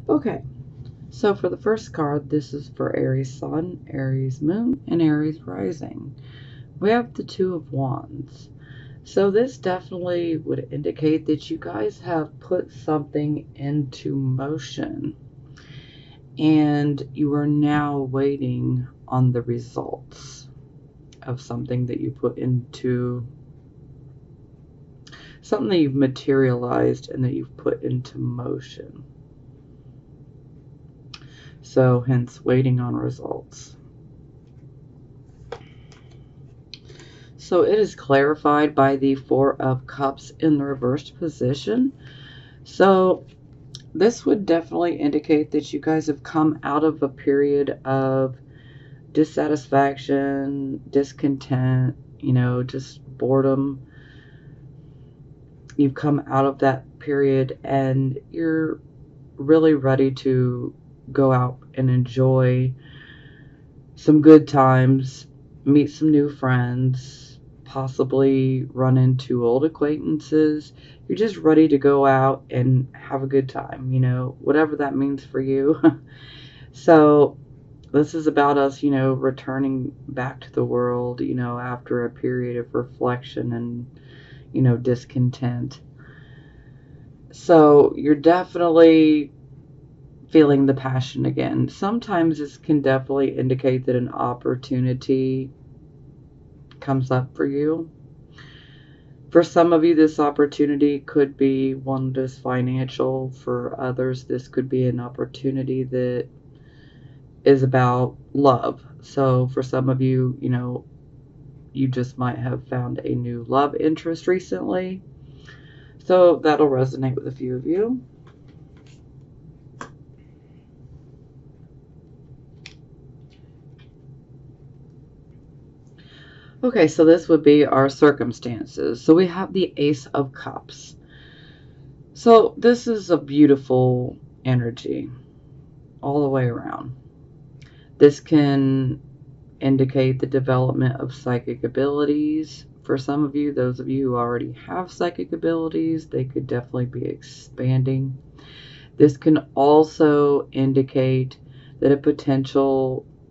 Okay, so for the first card, this is for Aries Sun, Aries Moon, and Aries Rising. We have the Two of Wands. So this definitely would indicate that you guys have put something into motion and you are now waiting on the results of something that you put into something that you've materialized and that you've put into motion. So hence waiting on results. So it is clarified by the Four of Cups in the reversed position. So this would definitely indicate that you guys have come out of a period of dissatisfaction, discontent, just boredom. You've come out of that period and you're really ready to go out and enjoy some good times, meet some new friends, possibly run into old acquaintances. You're just ready to go out and have a good time, whatever that means for you. So, this is about us, returning back to the world, after a period of reflection and, discontent. So, you're definitely feeling the passion again. Sometimes this can definitely indicate that an opportunity comes up for you. For some of you, this opportunity could be one that's financial. For others, this could be an opportunity that is about love. So for some of you, you just might have found a new love interest recently. So that'll resonate with a few of you. Okay, so this would be our circumstances. So we have the Ace of Cups. So this is a beautiful energy all the way around. This can indicate the development of psychic abilities. For some of you, those of you who already have psychic abilities, they could definitely be expanding. This can also indicate that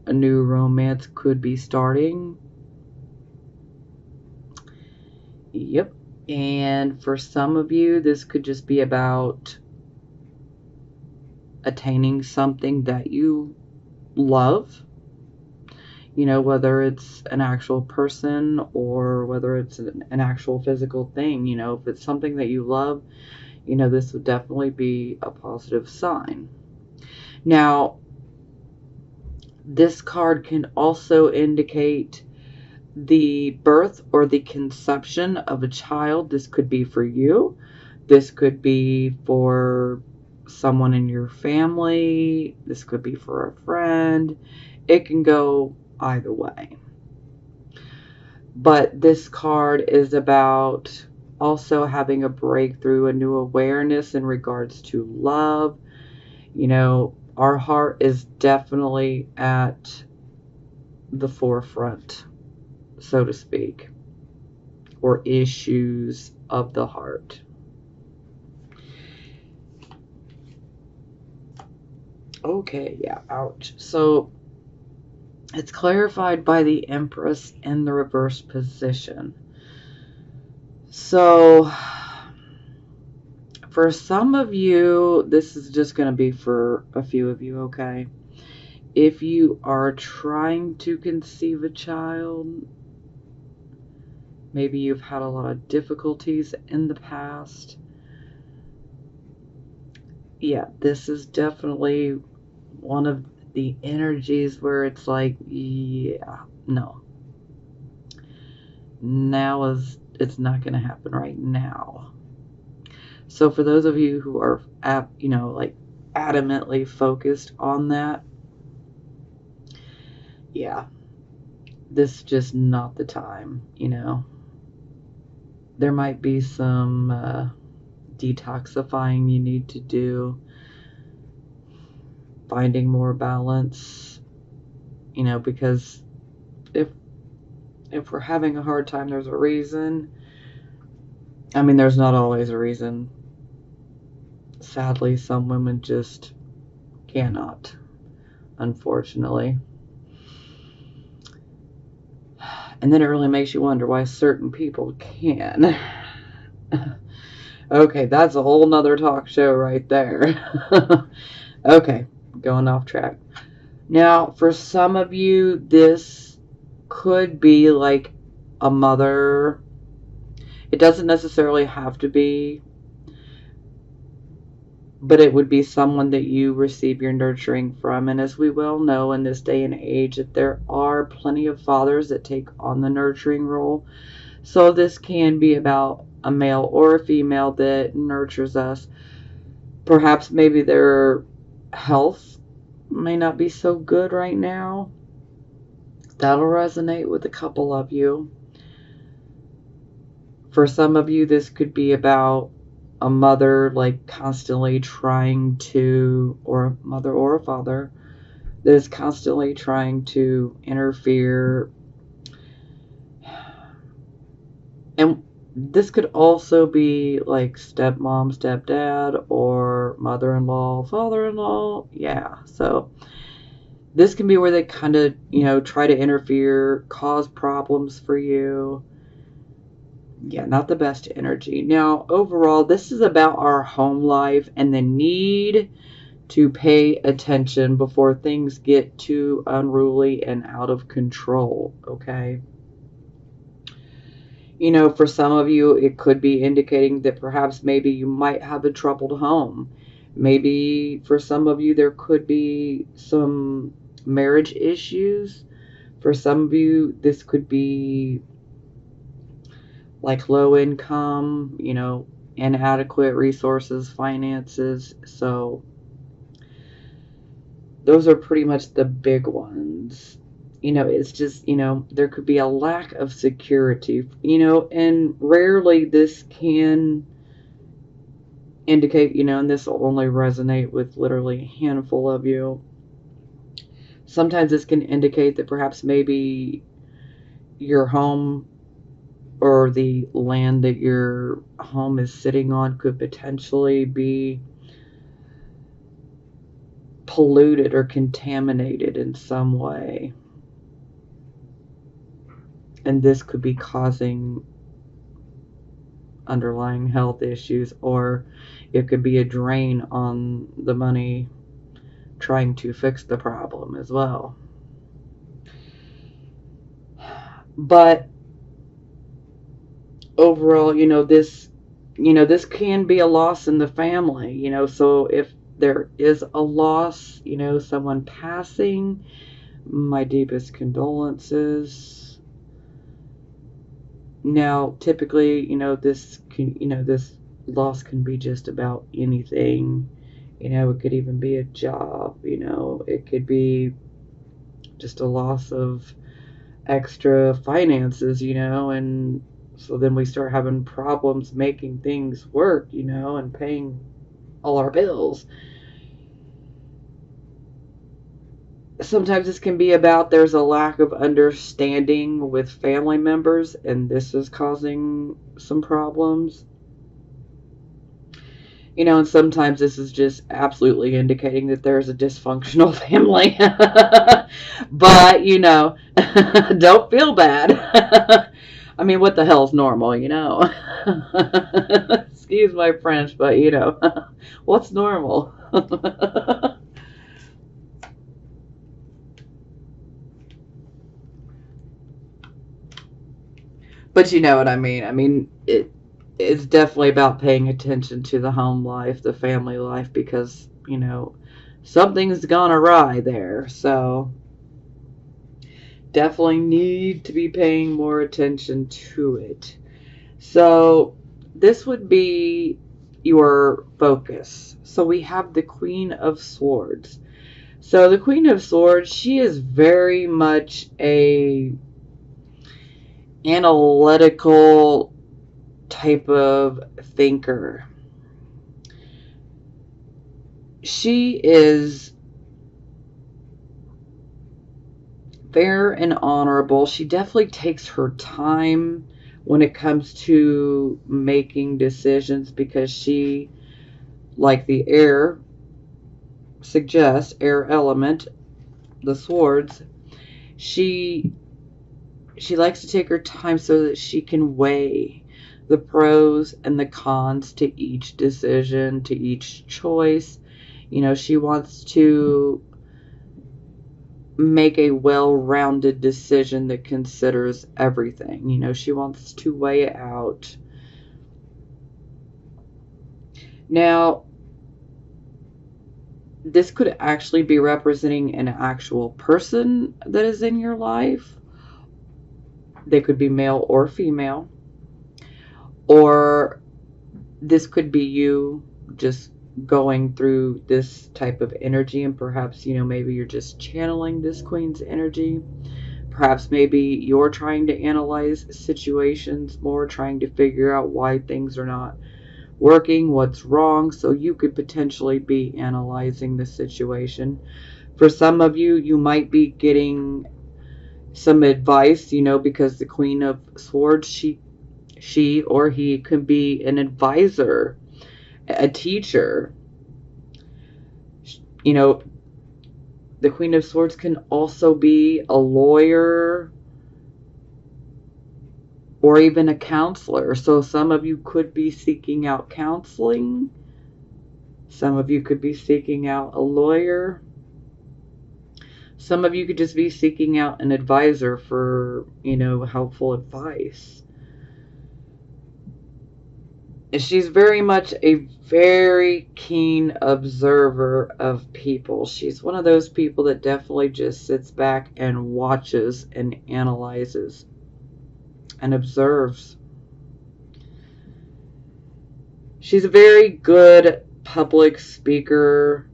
a new romance could be starting. Yep. And for some of you, this could just be about attaining something that you love, whether it's an actual person or whether it's an actual physical thing. If it's something that you love, this would definitely be a positive sign. Now, this card can also indicate the birth or the conception of a child. This could be for you. This could be for someone in your family. This could be for a friend. It can go either way. But this card is about also having a breakthrough, a new awareness in regards to love. Our heart is definitely at the forefront, so to speak, or issues of the heart. Okay, yeah, ouch. So it's clarified by the Empress in the reverse position. So for some of you, this is just going to be for a few of you, okay? If you are trying to conceive a child, maybe you've had a lot of difficulties in the past. Yeah, this is definitely one of the energies where it's like, yeah, no. It's not going to happen right now. So for those of you who are, like adamantly focused on that, yeah, this is just not the time. There might be some detoxifying you need to do, finding more balance, because if we're having a hard time, there's a reason. I mean, there's not always a reason. Sadly, some women just cannot, unfortunately. And then it really makes you wonder why certain people can. Okay, that's a whole nother talk show right there. Okay, going off track. Now, for some of you, this could be like a mother. It doesn't necessarily have to be, but it would be someone that you receive your nurturing from. And as we well know in this day and age, that there are plenty of fathers that take on the nurturing role. So this can be about a male or a female that nurtures us. Perhaps maybe their health may not be so good right now. That'll resonate with a couple of you. For some of you, this could be about a mother like constantly trying to, or a mother or a father that is constantly trying to interfere. And this could also be like stepmom, stepdad, or mother-in-law, father-in-law. Yeah, so this can be where they kind of, try to interfere, cause problems for you. Yeah, not the best energy. Now, overall, this is about our home life and the need to pay attention before things get too unruly and out of control, okay? For some of you, it could be indicating that perhaps maybe you might have a troubled home. Maybe for some of you, there could be some marriage issues. For some of you, this could be like low income, inadequate resources, finances. So those are pretty much the big ones. It's just, there could be a lack of security, and rarely this can indicate, and this will only resonate with literally a handful of you. Sometimes this can indicate that perhaps maybe your home or the land that your home is sitting on could potentially be polluted or contaminated in some way. And this could be causing underlying health issues, or it could be a drain on the money trying to fix the problem as well. But overall, this can be a loss in the family, so if there is a loss, someone passing, my deepest condolences. Now, typically, this loss can be just about anything. It could even be a job, it could be just a loss of extra finances, and so then we start having problems making things work, and paying all our bills. Sometimes this can be about there's a lack of understanding with family members, and this is causing some problems. And sometimes this is just absolutely indicating that there's a dysfunctional family. But, don't feel bad. I mean, what the hell's normal, Excuse my French, but, what's normal? But you know what I mean. I mean, it's definitely about paying attention to the home life, the family life, because, something's gone awry there. So definitely need to be paying more attention to it. So this would be your focus. So we have the Queen of Swords. So the Queen of Swords, she is very much a analytical type of thinker. She is fair and honorable. She definitely takes her time when it comes to making decisions, because she, like the air suggests, air element, the swords, she likes to take her time so that she can weigh the pros and the cons to each decision, to each choice. She wants to make a well-rounded decision that considers everything. She wants to weigh it out. Now, this could actually be representing an actual person that is in your life. They could be male or female. Or this could be you just going through this type of energy, and perhaps, maybe you're just channeling this queen's energy. Perhaps maybe you're trying to analyze situations more, trying to figure out why things are not working, what's wrong, so you could potentially be analyzing the situation. For some of you, you might be getting some advice, because the Queen of Swords, she or he could be an advisor, a teacher. The Queen of Swords can also be a lawyer or even a counselor. So some of you could be seeking out counseling. Some of you could be seeking out a lawyer. Some of you could just be seeking out an advisor for, helpful advice. She's very much a very keen observer of people. She's one of those people that definitely just sits back and watches and analyzes and observes. She's a very good public speaker,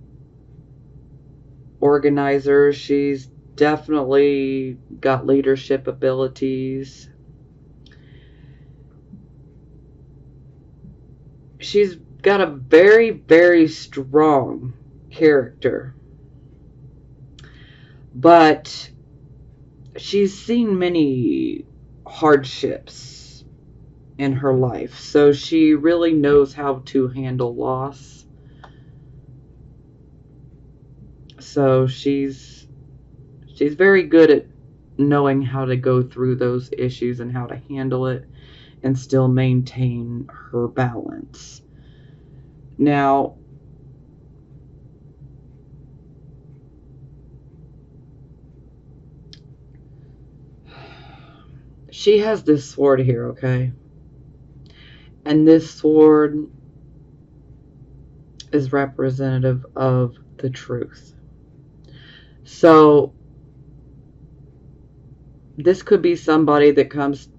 organizer. She's definitely got leadership abilities. She's got a very, very strong character. But she's seen many hardships in her life. So she really knows how to handle loss. So she's very good at knowing how to go through those issues and how to handle it and still maintain her balance. Now, she has this sword here, okay? And this sword is representative of the truth. So this could be somebody that comes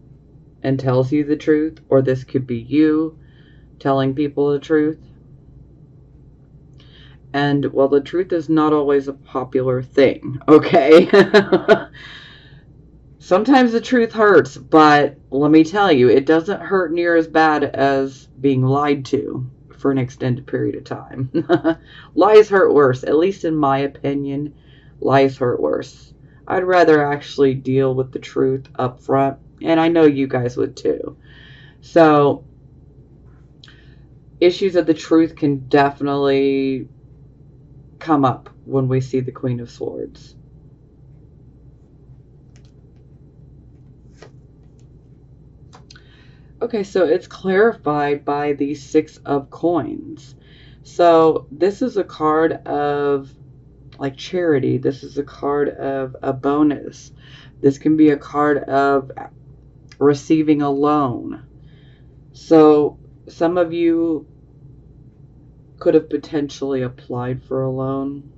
and tells you the truth, or this could be you telling people the truth. And, well, the truth is not always a popular thing, okay? Sometimes the truth hurts, but let me tell you, it doesn't hurt near as bad as being lied to for an extended period of time. Lies hurt worse, at least in my opinion. Lies hurt worse. I'd rather actually deal with the truth up front, and I know you guys would too. So, issues of the truth can definitely come up when we see the Queen of Swords. Okay, so it's clarified by the Six of Coins. So this is a card of like charity. This is a card of a bonus. This can be a card of receiving a loan. So some of you could have potentially applied for a loan.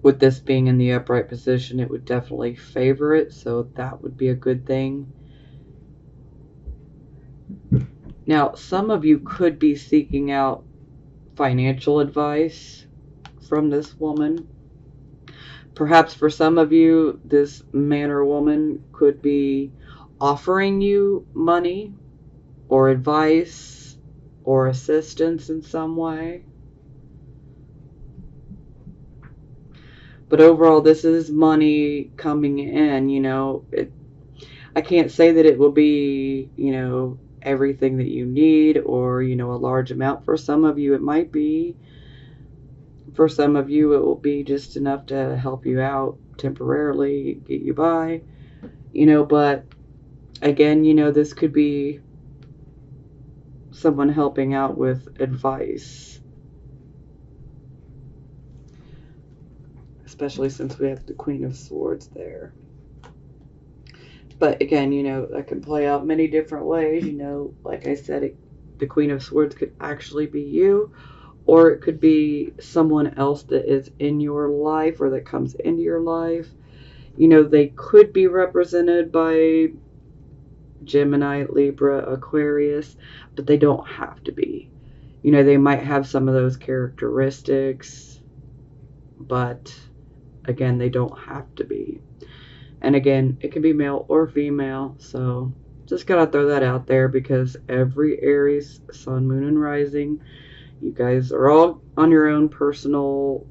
With this being in the upright position, it would definitely favor it, so that would be a good thing. Now, some of you could be seeking out financial advice from this woman. Perhaps for some of you, this man or woman could be offering you money or advice or assistance in some way. But overall, this is money coming in, I can't say that it will be, everything that you need, or, a large amount. For some of you, it might be. For some of you, it will be just enough to help you out temporarily, get you by, but again, this could be someone helping out with advice, especially since we have the Queen of Swords there. But again, that can play out many different ways. Like I said, the Queen of Swords could actually be you, or it could be someone else that is in your life or that comes into your life. They could be represented by Gemini, Libra, Aquarius, but they don't have to be. They might have some of those characteristics, but again, they don't have to be. And again, it can be male or female, so just gotta throw that out there, because every Aries, sun, moon, and rising, you guys are all on your own personal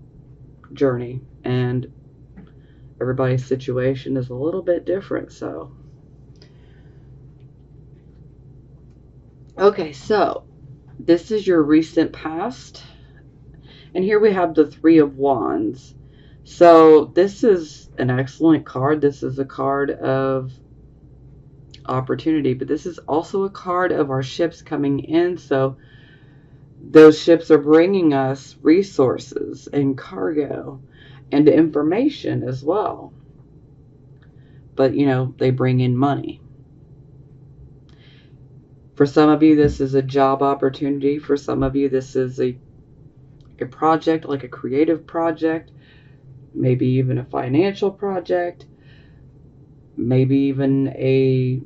journey, and everybody's situation is a little bit different. So okay, so this is your recent past, and here we have the Three of Wands. So this is an excellent card. This is a card of opportunity, but this is also a card of our ships coming in. So those ships are bringing us resources and cargo and information as well. But, they bring in money. For some of you, this is a job opportunity. For some of you, this is a project, like a creative project, maybe even a financial project, maybe even a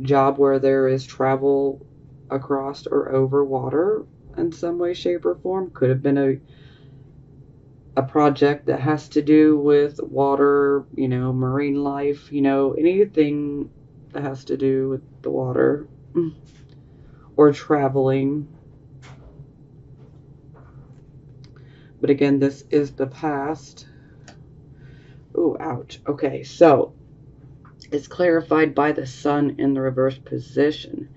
job where there is travel across or over water in some way, shape, or form. Could have been a project that has to do with water, marine life, anything that has to do with the water, or traveling. But again, this is the past. Oh, ouch. Okay, so it's clarified by the sun in the reverse position.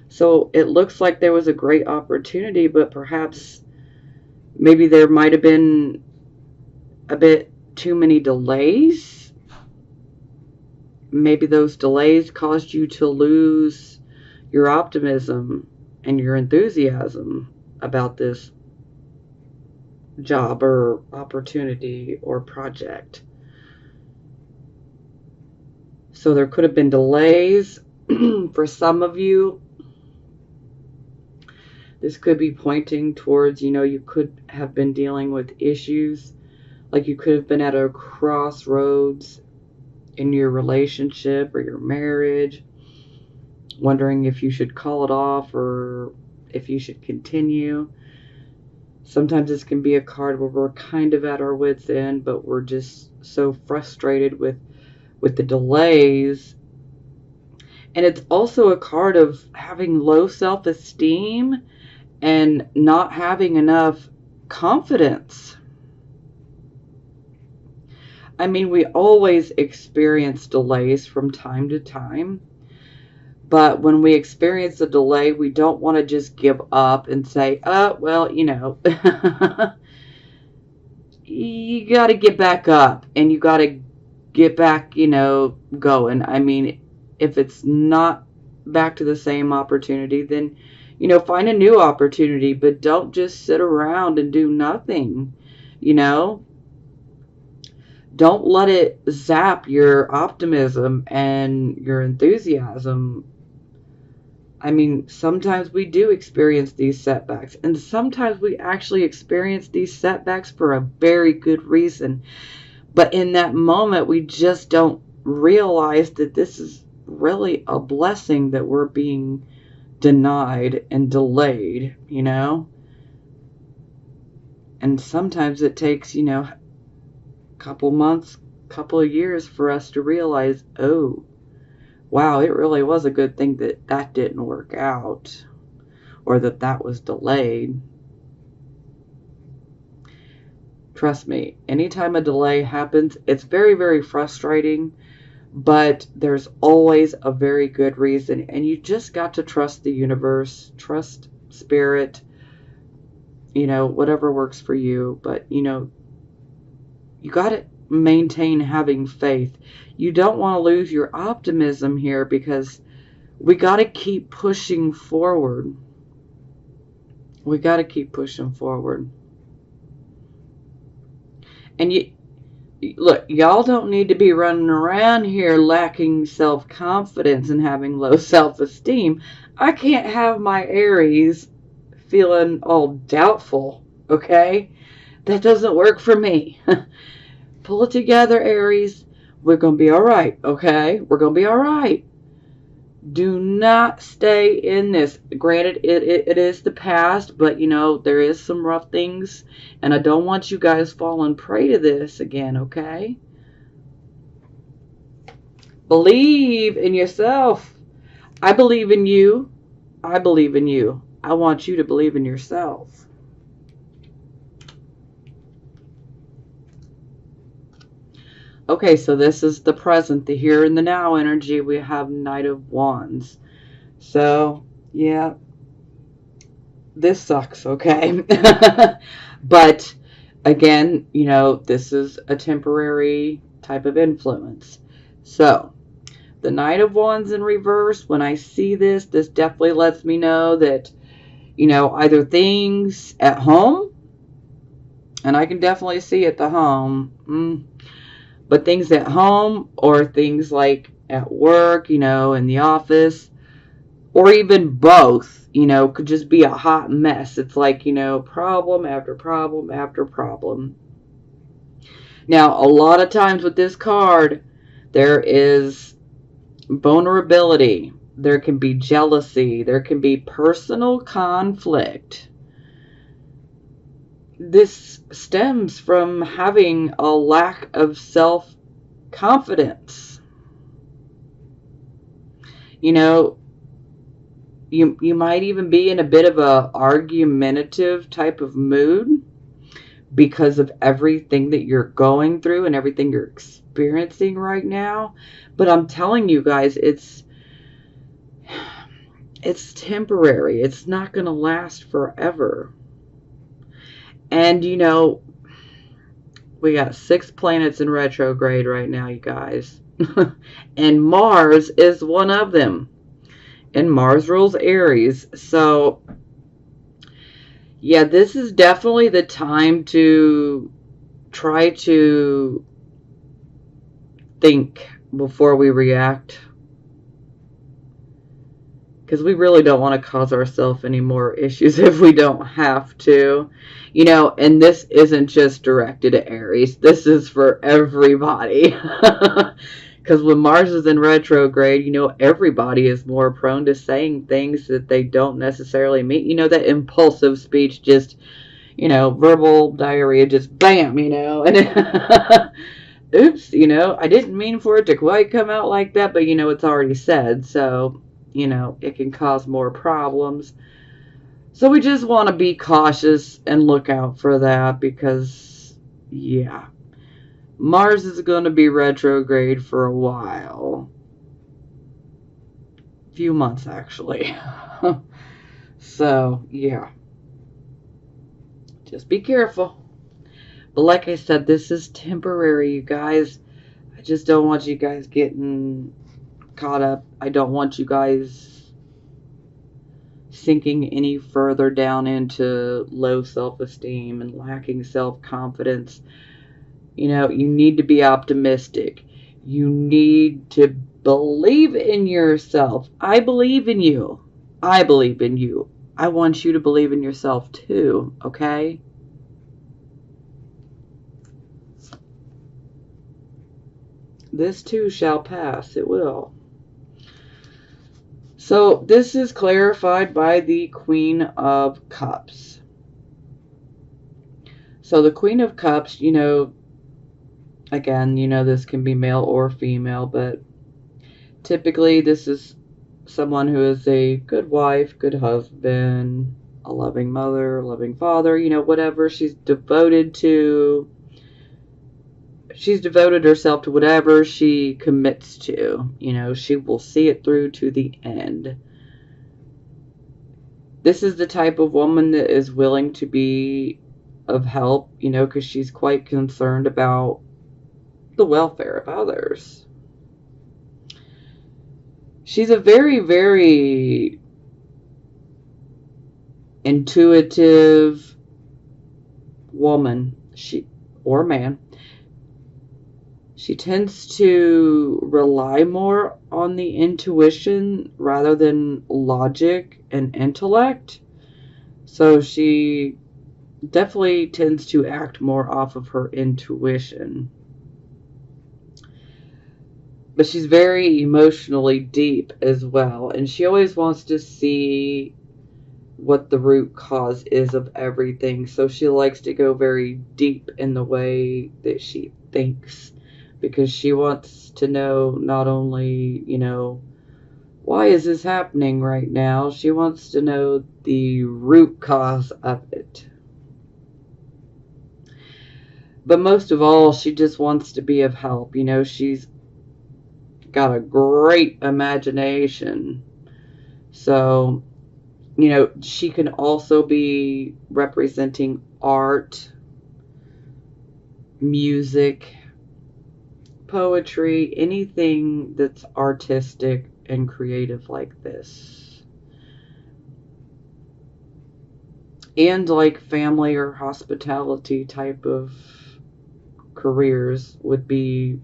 So it looks like there was a great opportunity, but perhaps maybe there might have been a bit too many delays. Maybe those delays caused you to lose your optimism and your enthusiasm about this job or opportunity or project. So there could have been delays. For some of you, this could be pointing towards, you could have been dealing with issues. Like you could have been at a crossroads in your relationship or your marriage, wondering if you should call it off or if you should continue. Sometimes this can be a card where we're kind of at our wits' end, but we're just so frustrated with the delays. And it's also a card of having low self-esteem and not having enough confidence. I mean, we always experience delays from time to time. But when we experience a delay, we don't want to just give up and say, oh, well, you got to get back up and you got to get back, going. I mean, if it's not back to the same opportunity, then, find a new opportunity, but don't just sit around and do nothing, Don't let it zap your optimism and your enthusiasm. I mean, sometimes we do experience these setbacks, and sometimes we actually experience these setbacks for a very good reason. But in that moment, we just don't realize that this is really a blessing that we're being denied and delayed, And sometimes it takes, a couple months, couple of years for us to realize, oh, wow, it really was a good thing that didn't work out, or that was delayed. Trust me, anytime a delay happens, it's very, very frustrating, but there's always a very good reason. And you just got to trust the universe, trust spirit, whatever works for you. But, you got to maintain having faith. You don't want to lose your optimism here, because we got to keep pushing forward. We got to keep pushing forward. And look, y'all don't need to be running around here lacking self-confidence and having low self-esteem. I can't have my Aries feeling all doubtful, okay? That doesn't work for me. Pull it together, Aries. We're going to be all right, okay? We're going to be all right. Do not stay in this. Granted, it is the past, but, there is some rough things, and I don't want you guys falling prey to this again, okay? Believe in yourself. I believe in you. I believe in you. I want you to believe in yourself. Okay, so this is the present, the here and the now energy. We have Knight of Wands. So, yeah, this sucks, okay? But, again, this is a temporary type of influence. So, the Knight of Wands in reverse, when I see this definitely lets me know that, either things at home, and I can definitely see at the home, but things at home or things like at work, in the office, or even both, could just be a hot mess. It's like, problem after problem after problem. Now, a lot of times with this card, there is vulnerability. There can be jealousy. There can be personal conflict. This stems from having a lack of self-confidence. You might even be in a bit of a argumentative type of mood because of everything that you're going through and everything you're experiencing right now. But I'm telling you guys, it's temporary. It's not going to last forever. And, we got 6 planets in retrograde right now, you guys. And Mars is one of them. And Mars rules Aries. So, yeah, this is definitely the time to try to think before we react. Because we really don't want to cause ourselves any more issues if we don't have to. And this isn't just directed at Aries. This is for everybody. Because when Mars is in retrograde, everybody is more prone to saying things that they don't necessarily mean. That impulsive speech, just, verbal diarrhea, just bam, and oops, I didn't mean for it to quite come out like that, but, it's already said. So, it can cause more problems. So we just want to be cautious and look out for that because, yeah, Mars is going to be retrograde for a while. A few months, actually. So, yeah. Just be careful. But like I said, this is temporary, you guys. I just don't want you guys getting caught up. I don't want you guys sinking any further down into low self-esteem and lacking self-confidence. You need to be optimistic. You need to believe in yourself. I believe in you. I believe in you. I want you to believe in yourself too, okay? This too shall pass. It will. So this is clarified by the Queen of Cups. So the Queen of Cups, again, this can be male or female, but typically this is someone who is a good wife, good husband, a loving mother, a loving father, whatever she's devoted to. She's devoted herself to whatever she commits to. She will see it through to the end. This is the type of woman that is willing to be of help, because she's quite concerned about the welfare of others. She's a very, very intuitive woman, or man. She tends to rely more on the intuition rather than logic and intellect. So she definitely tends to act more off of her intuition. But she's very emotionally deep as well. And she always wants to see what the root cause is of everything. So she likes to go very deep in the way that she thinks. Because she wants to know not only, why is this happening right now? She wants to know the root cause of it. But most of all, she just wants to be of help. She's got a great imagination. So, she can also be representing art, music, poetry, anything that's artistic and creative like this. And like family or hospitality type of careers would be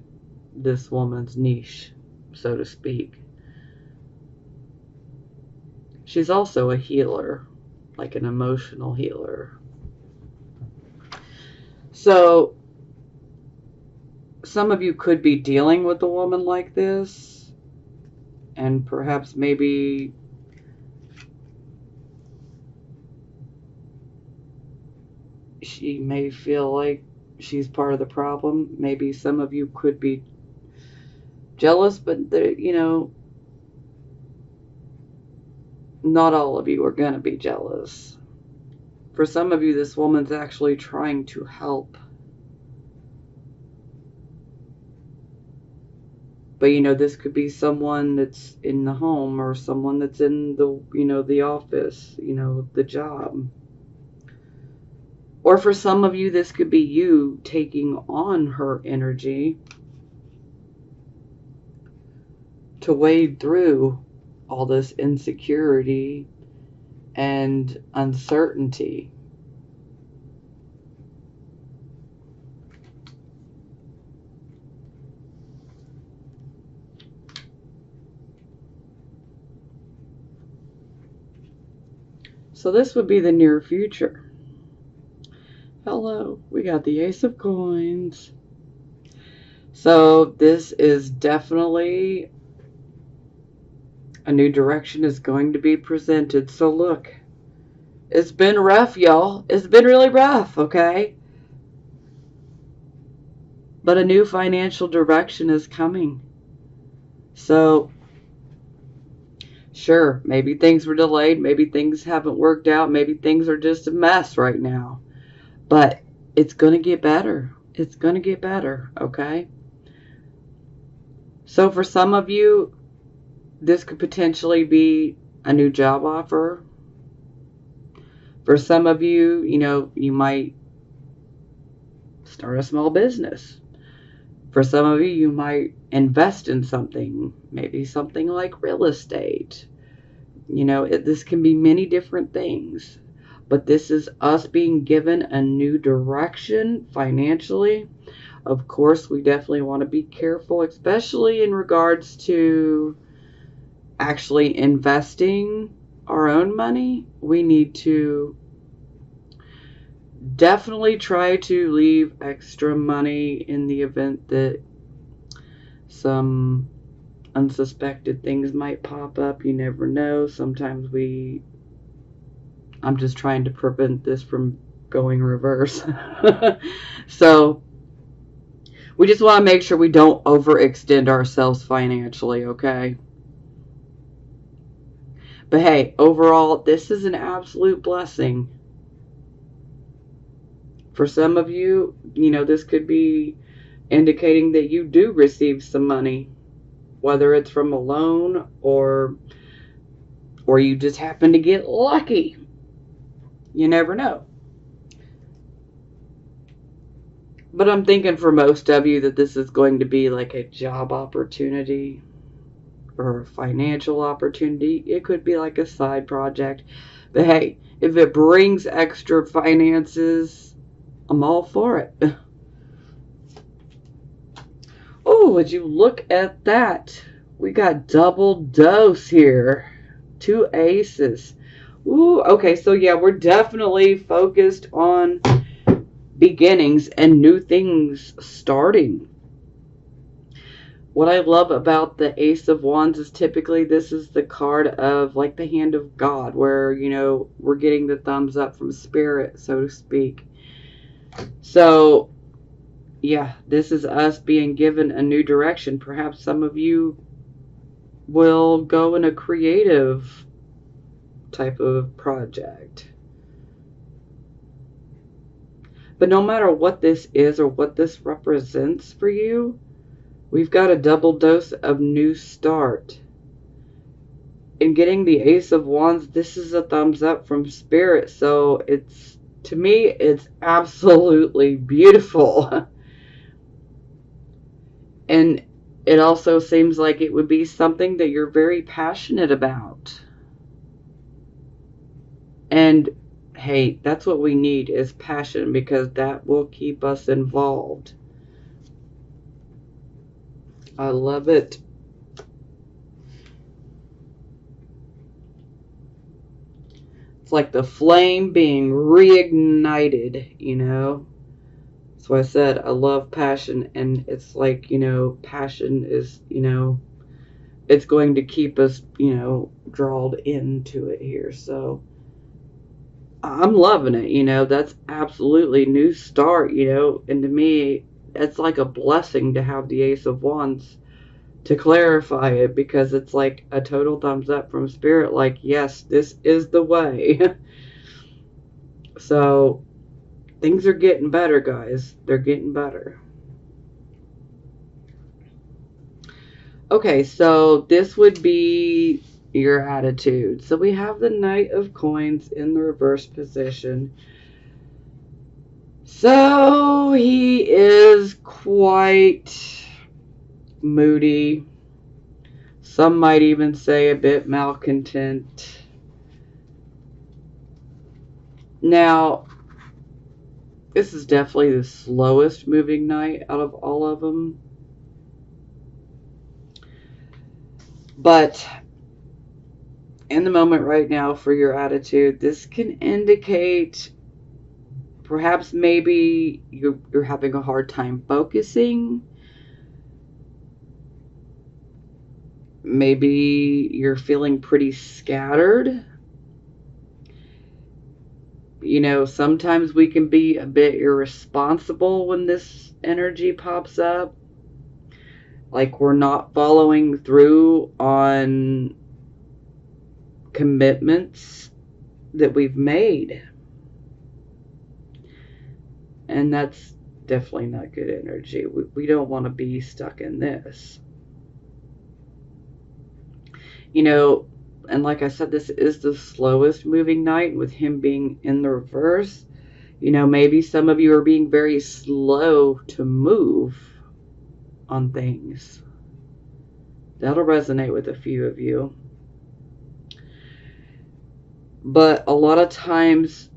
this woman's niche, so to speak. She's also a healer, like an emotional healer. So some of you could be dealing with a woman like this, and perhaps maybe she may feel like she's part of the problem. Maybe some of you could be jealous, but not all of you are going to be jealous. For some of you, this woman's actually trying to help. But this could be someone that's in the home, or someone that's in the office, the job. Or for some of you, this could be you taking on her energy to wade through all this insecurity and uncertainty. So this would be the near future. Hello, we got the Ace of Coins. So this is definitely a new direction is going to be presented. So look, it's been rough, y'all. It's been really rough, okay? But a new financial direction is coming. So, sure, maybe things were delayed. Maybe things haven't worked out. Maybe things are just a mess right now. But it's going to get better. It's going to get better, okay? So for some of you, this could potentially be a new job offer. For some of you, you might start a small business. For some of you, you might invest in something, maybe something like real estate. This can be many different things. But this is us being given a new direction financially. Of course, we definitely want to be careful, especially in regards to actually investing our own money. We need to definitely try to leave extra money in the event that some unsuspected things might pop up. You never know. Sometimes I'm just trying to prevent this from going reverse. So we just want to make sure we don't overextend ourselves financially, okay? But hey, overall, this is an absolute blessing. For some of you, this could be indicating that you do receive some money, whether it's from a loan or you just happen to get lucky. You never know. But I'm thinking for most of you that this is going to be like a job opportunity or a financial opportunity. It could be like a side project. But hey, if it brings extra finances, I'm all for it. Oh, would you look at that? We got double dose here. 2 aces. Ooh, okay, so yeah, we're definitely focused on beginnings and new things starting. What I love about the Ace of Wands is typically this is the card of like the hand of God, where, you know, we're getting the thumbs up from spirit, so to speak. So, yeah, this is us being given a new direction. Perhaps some of you will go in a creative type of project. But no matter what this is or what this represents for you, we've got a double dose of new start. In getting the Ace of Wands, this is a thumbs up from Spirit. So it's, to me, it's absolutely beautiful. And it also seems like it would be something that you're very passionate about. And hey, that's what we need, is passion, because that will keep us involved. I love it. It's like the flame being reignited, you know. That's why I said I love passion, and it's like, you know, passion is, you know, it's going to keep us, you know, drawn into it here. So I'm loving it, you know. That's absolutely new start, you know. And to me, it's like a blessing to have the Ace of Wands to clarify it, because it's like a total thumbs up from Spirit, like, yes, this is the way. So things are getting better, guys. They're getting better. Okay, so this would be your attitude. So we have the Knight of Coins in the reverse position. So he is quite moody. Some might even say a bit malcontent. Now, this is definitely the slowest moving knight out of all of them. But in the moment right now, for your attitude, this can indicate perhaps maybe you're having a hard time focusing. Maybe you're feeling pretty scattered. You know, sometimes we can be a bit irresponsible when this energy pops up. Like we're not following through on commitments that we've made. And that's definitely not good energy. We don't want to be stuck in this. You know, and like I said, this is the slowest moving night, with him being in the reverse. You know, maybe some of you are being very slow to move on things. That'll resonate with a few of you. But a lot of times,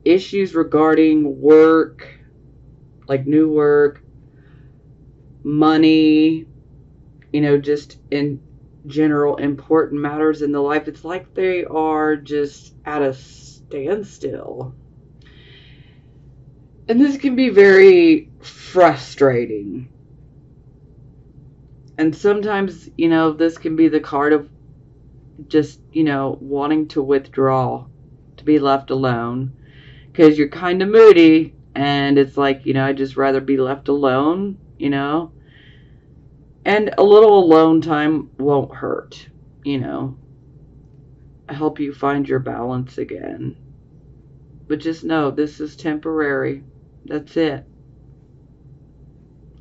issues regarding work, like new work, money, you know, just in general important matters in the life, it's like they are just at a standstill. And this can be very frustrating. And sometimes, you know, this can be the card of just, you know, wanting to withdraw, to be left alone, because you're kind of moody, and it's like, you know, I'd just rather be left alone, you know. And a little alone time won't hurt, you know, help you find your balance again. But just know this is temporary. That's it.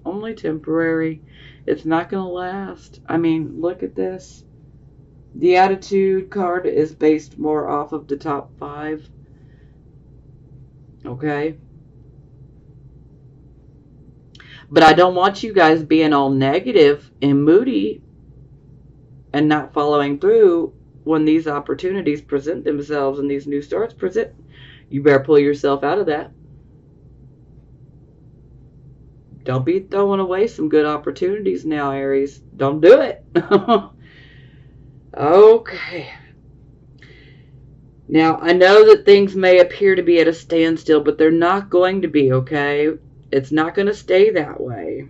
only temporary. It's not going to last. I mean, look at this. The attitude card is based more off of the top 5. Okay? But I don't want you guys being all negative and moody and not following through when these opportunities present themselves and these new starts present. You better pull yourself out of that. Don't be throwing away some good opportunities now, Aries. Don't do it. Okay. Now, I know that things may appear to be at a standstill, but they're not going to be, okay? It's not going to stay that way.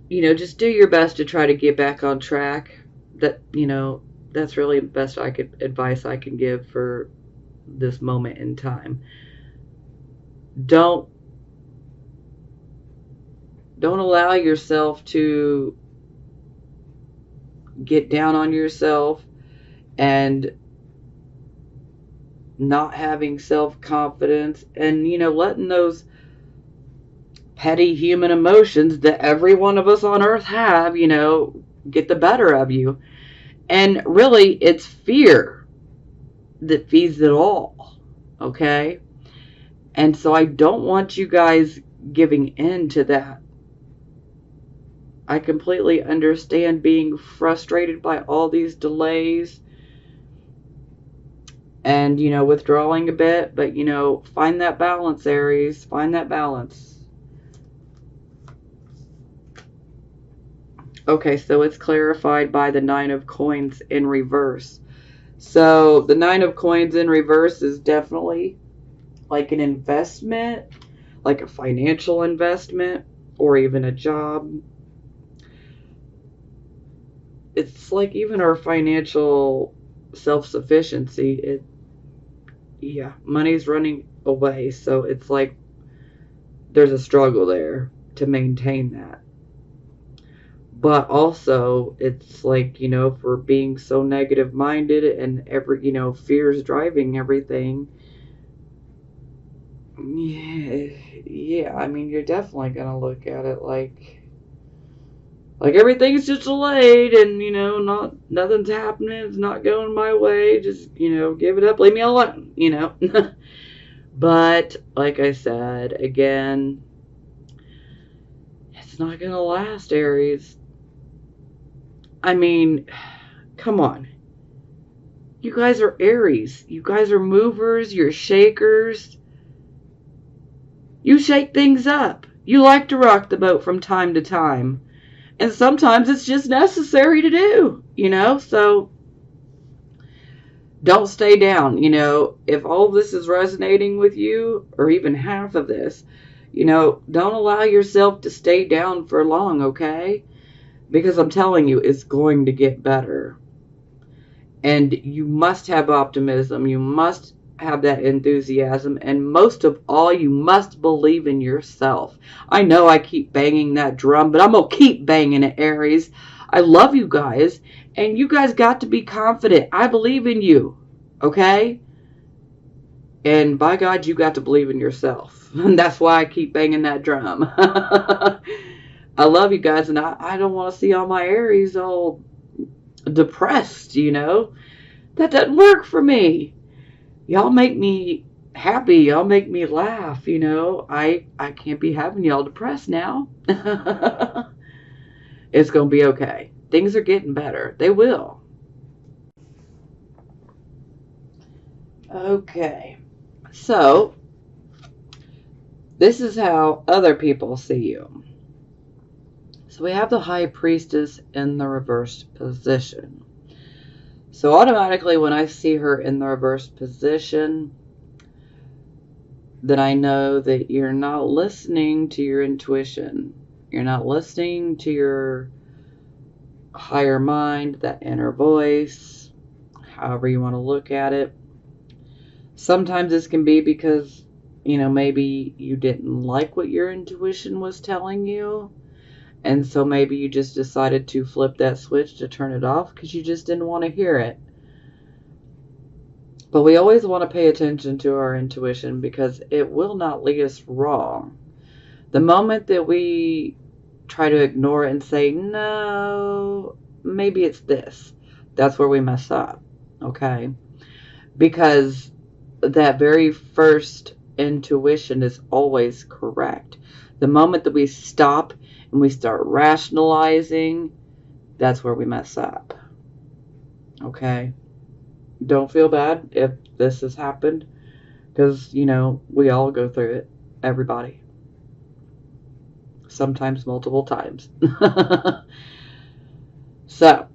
You know, just do your best to try to get back on track. That's really the best advice I can give for this moment in time. Don't allow yourself to get down on yourself and not having self-confidence and, letting those petty human emotions that every one of us on earth have, get the better of you. And really, it's fear that feeds it all, okay? And so I don't want you guys giving in to that. I completely understand being frustrated by all these delays and, withdrawing a bit. But, find that balance, Aries. Find that balance. Okay, so it's clarified by the 9 of Coins in reverse. So the 9 of Coins in reverse is definitely like an investment, like a financial investment, or even a job. It's like even our financial self-sufficiency, money's running away. So it's like there's a struggle there to maintain that. But also, it's like, for being so negative minded and fear's driving everything. Yeah, I mean, you're definitely going to look at it like everything's just delayed and, nothing's happening. It's not going my way. Just, give it up. Leave me alone, But, like I said, again, it's not going to last, Aries. I mean, come on. You guys are Aries. You guys are movers. You're shakers. You shake things up. You like to rock the boat from time to time. And sometimes it's just necessary to do, So don't stay down. If all this is resonating with you, or even half of this, don't allow yourself to stay down for long, okay? Because I'm telling you, it's going to get better. And you must have optimism. You must have that enthusiasm. And most of all, you must believe in yourself. I know I keep banging that drum, but I'm going to keep banging it, Aries. I love you guys. And you guys got to be confident. I believe in you. Okay? And by God, you got to believe in yourself. And that's why I keep banging that drum. I love you guys, and I don't want to see all my Aries all depressed, That doesn't work for me. Y'all make me happy. Y'all make me laugh, I can't be having y'all depressed now. It's going to be okay. Things are getting better. They will. Okay. So, this is how other people see you. So we have the High Priestess in the reversed position. So automatically when I see her in the reversed position, then I know that you're not listening to your intuition. You're not listening to your higher mind, that inner voice, however you want to look at it. Sometimes this can be because, maybe you didn't like what your intuition was telling you. And so maybe you just decided to flip that switch to turn it off because you just didn't want to hear it. But we always want to pay attention to our intuition because it will not lead us wrong. The moment that we try to ignore it and say, no, maybe it's this, that's where we mess up. Okay? Because that very first intuition is always correct. The moment that we stop and we start rationalizing, that's where we mess up. Okay? Don't feel bad if this has happened because, we all go through it. Everybody. Sometimes multiple times. So,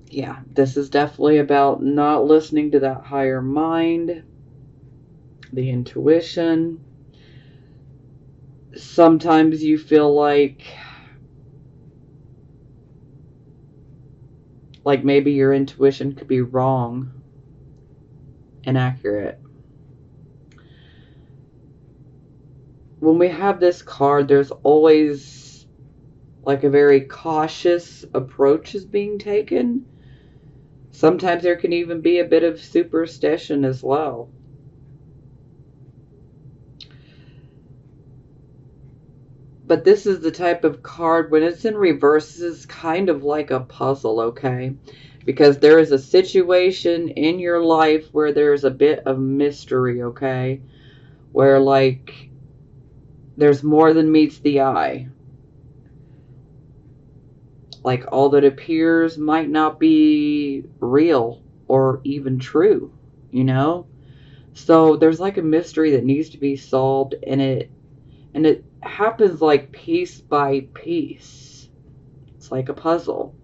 yeah, this is definitely about not listening to that higher mind, the intuition. Sometimes you feel like maybe your intuition could be wrong, inaccurate. When we have this card, there's always a very cautious approach is being taken. Sometimes there can even be a bit of superstition as well. But this is the type of card, when it's in reverse, this is kind of like a puzzle, okay? Because there is a situation in your life where there's a bit of mystery, okay? Where, there's more than meets the eye. All that appears might not be real or even true, So there's a mystery that needs to be solved, and it happens piece by piece. It's like a puzzle.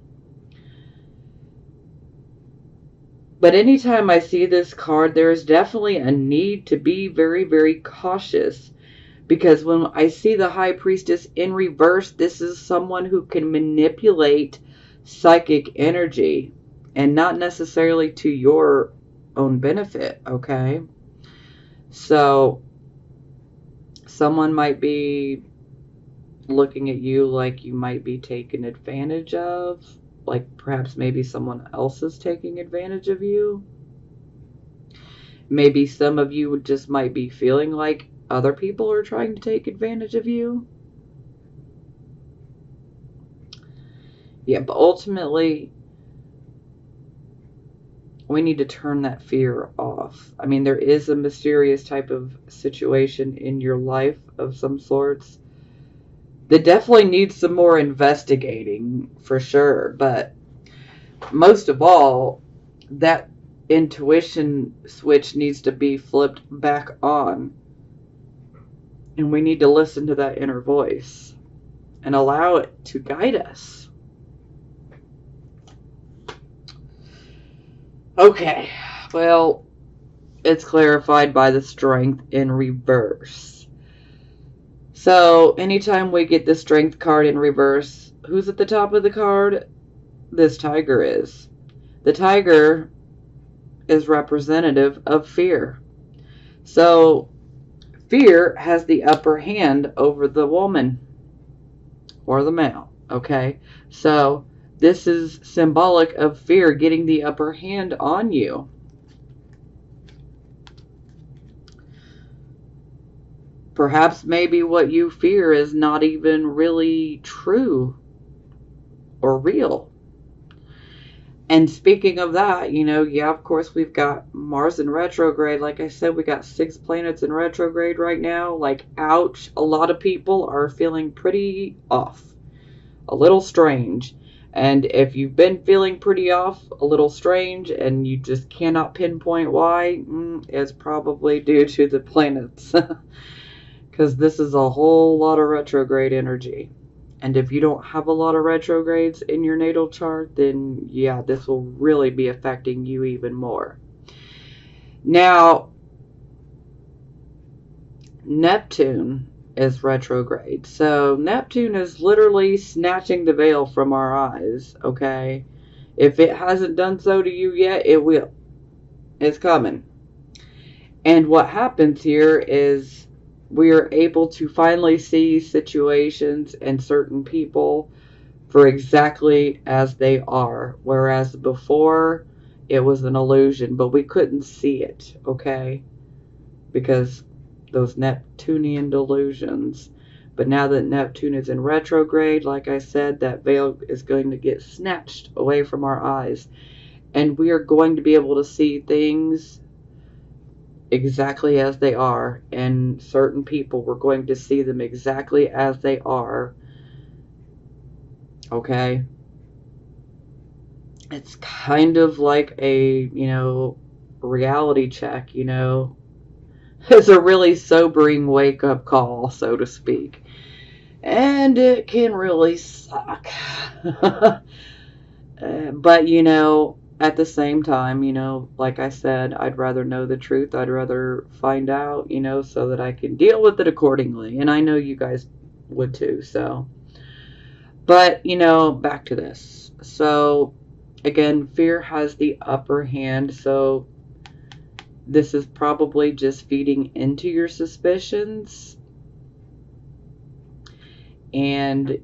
But anytime I see this card, there is definitely a need to be very, very cautious. Because when I see the High Priestess in reverse, this is someone who can manipulate psychic energy. And not necessarily to your own benefit, okay? So, someone might be looking at you like you might be taken advantage of. Perhaps maybe someone else is taking advantage of you. Maybe some of you just might be feeling like other people are trying to take advantage of you. Yeah, but ultimately, we need to turn that fear off. I mean, there is a mysterious type of situation in your life of some sorts that definitely needs some more investigating, for sure. But most of all, that intuition switch needs to be flipped back on. And we need to listen to that inner voice and allow it to guide us. Okay, well, it's clarified by the Strength in reverse. So, anytime we get the Strength card in reverse, who's at the top of the card? This tiger is. The tiger is representative of fear. So, fear has the upper hand over the woman or the male, okay? So, this is symbolic of fear getting the upper hand on you. Perhaps maybe what you fear is not even really true or real. And speaking of that, yeah, of course, we've got Mars in retrograde. Like I said, we got 6 planets in retrograde right now. Ouch, a lot of people are feeling pretty off, a little strange. And if you've been feeling pretty off, a little strange, and you just cannot pinpoint why, it's probably due to the planets. Because this is a whole lot of retrograde energy. And if you don't have a lot of retrogrades in your natal chart, then yeah, this will really be affecting you even more. Now, Neptune is retrograde. So Neptune is literally snatching the veil from our eyes, okay? If it hasn't done so to you yet, it will. It's coming. And what happens here is we are able to finally see situations and certain people for exactly as they are. Whereas before, it was an illusion, but we couldn't see it, okay? Because those Neptunian delusions. But now that Neptune is in retrograde, like I said, that veil is going to get snatched away from our eyes. And we are going to be able to see things exactly as they are. And certain people, we're going to see them exactly as they are. Okay? It's kind of like a, reality check, It's a really sobering wake-up call, so to speak. And it can really suck. But, at the same time, like I said, I'd rather know the truth. I'd rather find out, so that I can deal with it accordingly. And I know you guys would too, so. But, back to this. So, again, fear has the upper hand, so this is probably just feeding into your suspicions. And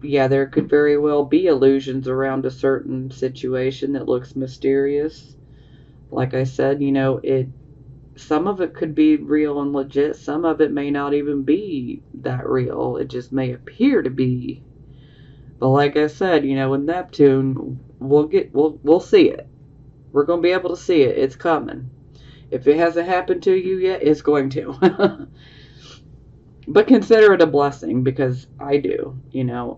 yeah, there could very well be illusions around a certain situation that looks mysterious. Like I said, some of it could be real and legit. Some of it may not even be that real. It just may appear to be. But like I said, with Neptune, we'll see it. We're going to be able to see it. It's coming. If it hasn't happened to you yet, it's going to. But consider it a blessing, because I do.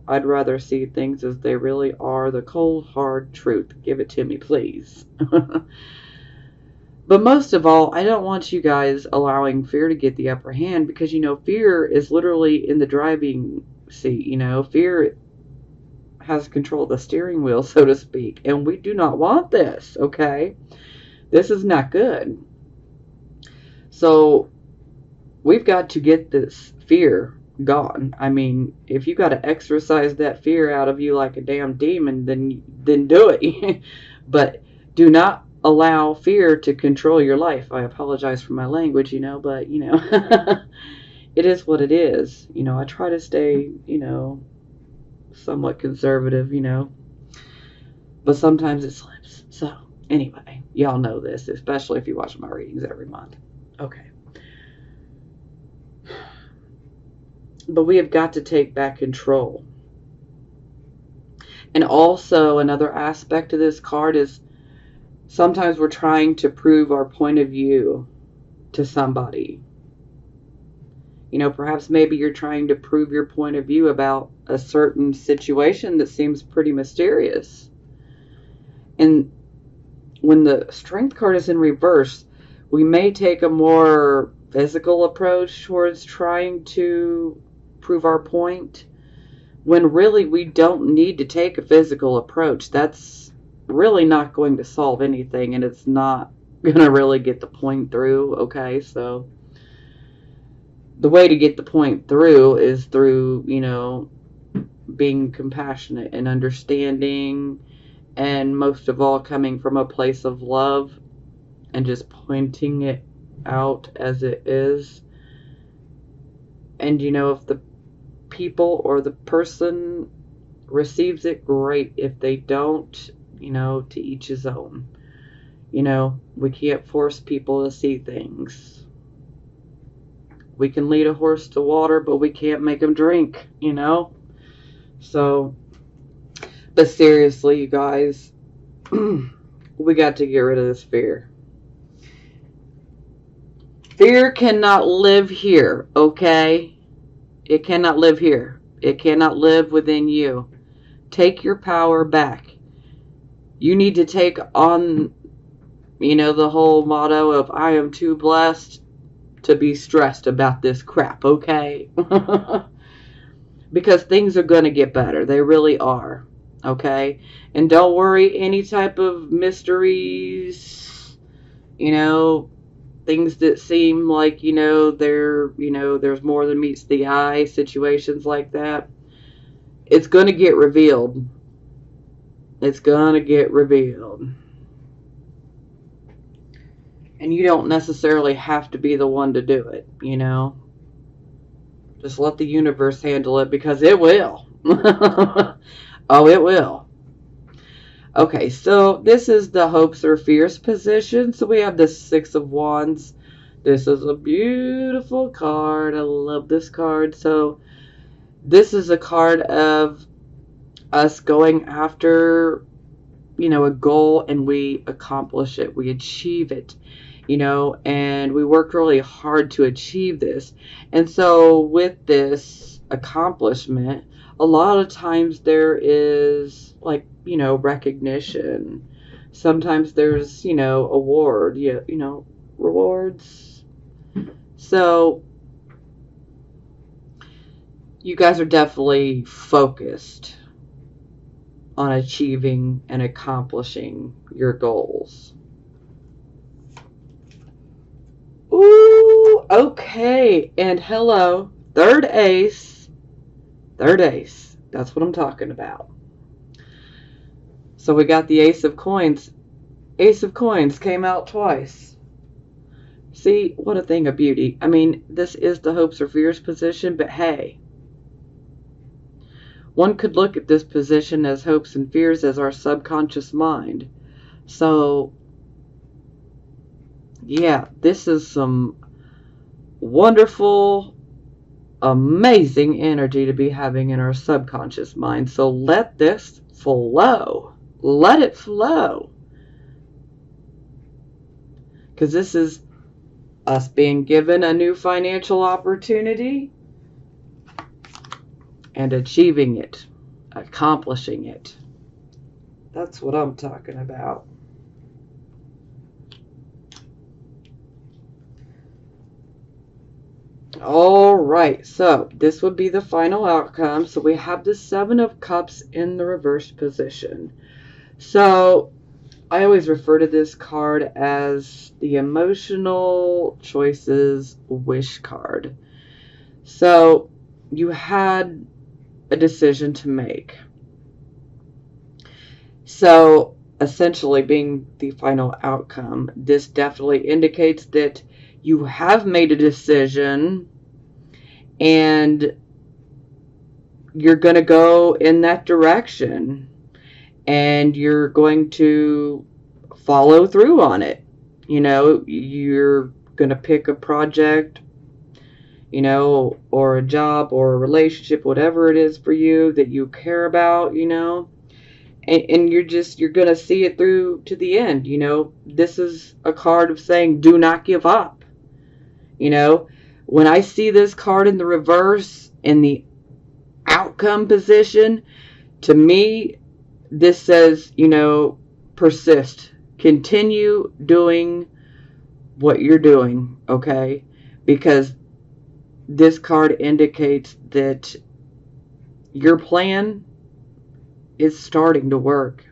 I'd rather see things as they really are, the cold, hard truth. Give it to me, please. But most of all, I don't want you guys allowing fear to get the upper hand, because, fear is literally in the driving seat. Fear has control of the steering wheel, so to speak. And we do not want this, okay? This is not good. So we've got to get this fear gone. I mean, if you got to exorcise that fear out of you like a damn demon, then do it. But do not allow fear to control your life. I apologize for my language, but it is what it is. I try to stay, somewhat conservative, but sometimes it slips. So anyway, y'all know this, especially if you watch my readings every month. Okay. But we have got to take back control. And also, another aspect of this card is sometimes we're trying to prove our point of view to somebody. Perhaps maybe you're trying to prove your point of view about a certain situation that seems pretty mysterious. And when the Strength card is in reverse, we may take a more physical approach towards trying to prove our point, when really we don't need to take a physical approach. That's really not going to solve anything, and it's not going to really get the point through, okay? So the way to get the point through is through, being compassionate and understanding, and most of all, coming from a place of love and just pointing it out as it is. And, if the people or the person receives it, great. If they don't, to each his own. We can't force people to see things. We can lead a horse to water, but we can't make him drink, So, but seriously, you guys, we got to get rid of this fear. Fear cannot live here, okay? It cannot live here. It cannot live within you. Take your power back. You need to take on, the whole motto of I am too blessed to be stressed about this crap, okay? Because things are going to get better. They really are, okay? And don't worry, any type of mysteries, things that seem like, there's more than meets the eye, situations like that, it's going to get revealed. It's going to get revealed. And you don't necessarily have to be the one to do it, Just let the universe handle it, because it will. Oh, it will. Okay, so this is the hopes or fears position. So we have the Six of Wands. This is a beautiful card. I love this card. So this is a card of us going after, a goal, and we accomplish it. We achieve it, and we worked really hard to achieve this. And so with this accomplishment, a lot of times there is, like, recognition. Sometimes there's, award, rewards. So you guys are definitely focused on achieving and accomplishing your goals. Ooh, okay. And hello, third ace. Third ace. That's what I'm talking about. So we got the Ace of Coins. Ace of Coins came out twice. See, what a thing of beauty. I mean, this is the hopes or fears position, but hey, one could look at this position as hopes and fears as our subconscious mind. So, yeah, this is some wonderful, amazing energy to be having in our subconscious mind. So let this flow. Let it flow. Because this is us being given a new financial opportunity and achieving it, accomplishing it. That's what I'm talking about. All right, so this would be the final outcome. So we have the Seven of Cups in the reversed position. So I always refer to this card as the emotional choices wish card. So you had a decision to make. So essentially, being the final outcome, this definitely indicates that you have made a decision and you're going to go in that direction and you're going to follow through on it. You're going to pick a project, or a job or a relationship, whatever it is for you that you care about, and you're going to see it through to the end. This is a card of saying, do not give up. When I see this card in the reverse in the outcome position, to me, this says, persist, continue doing what you're doing, okay? Because this card indicates that your plan is starting to work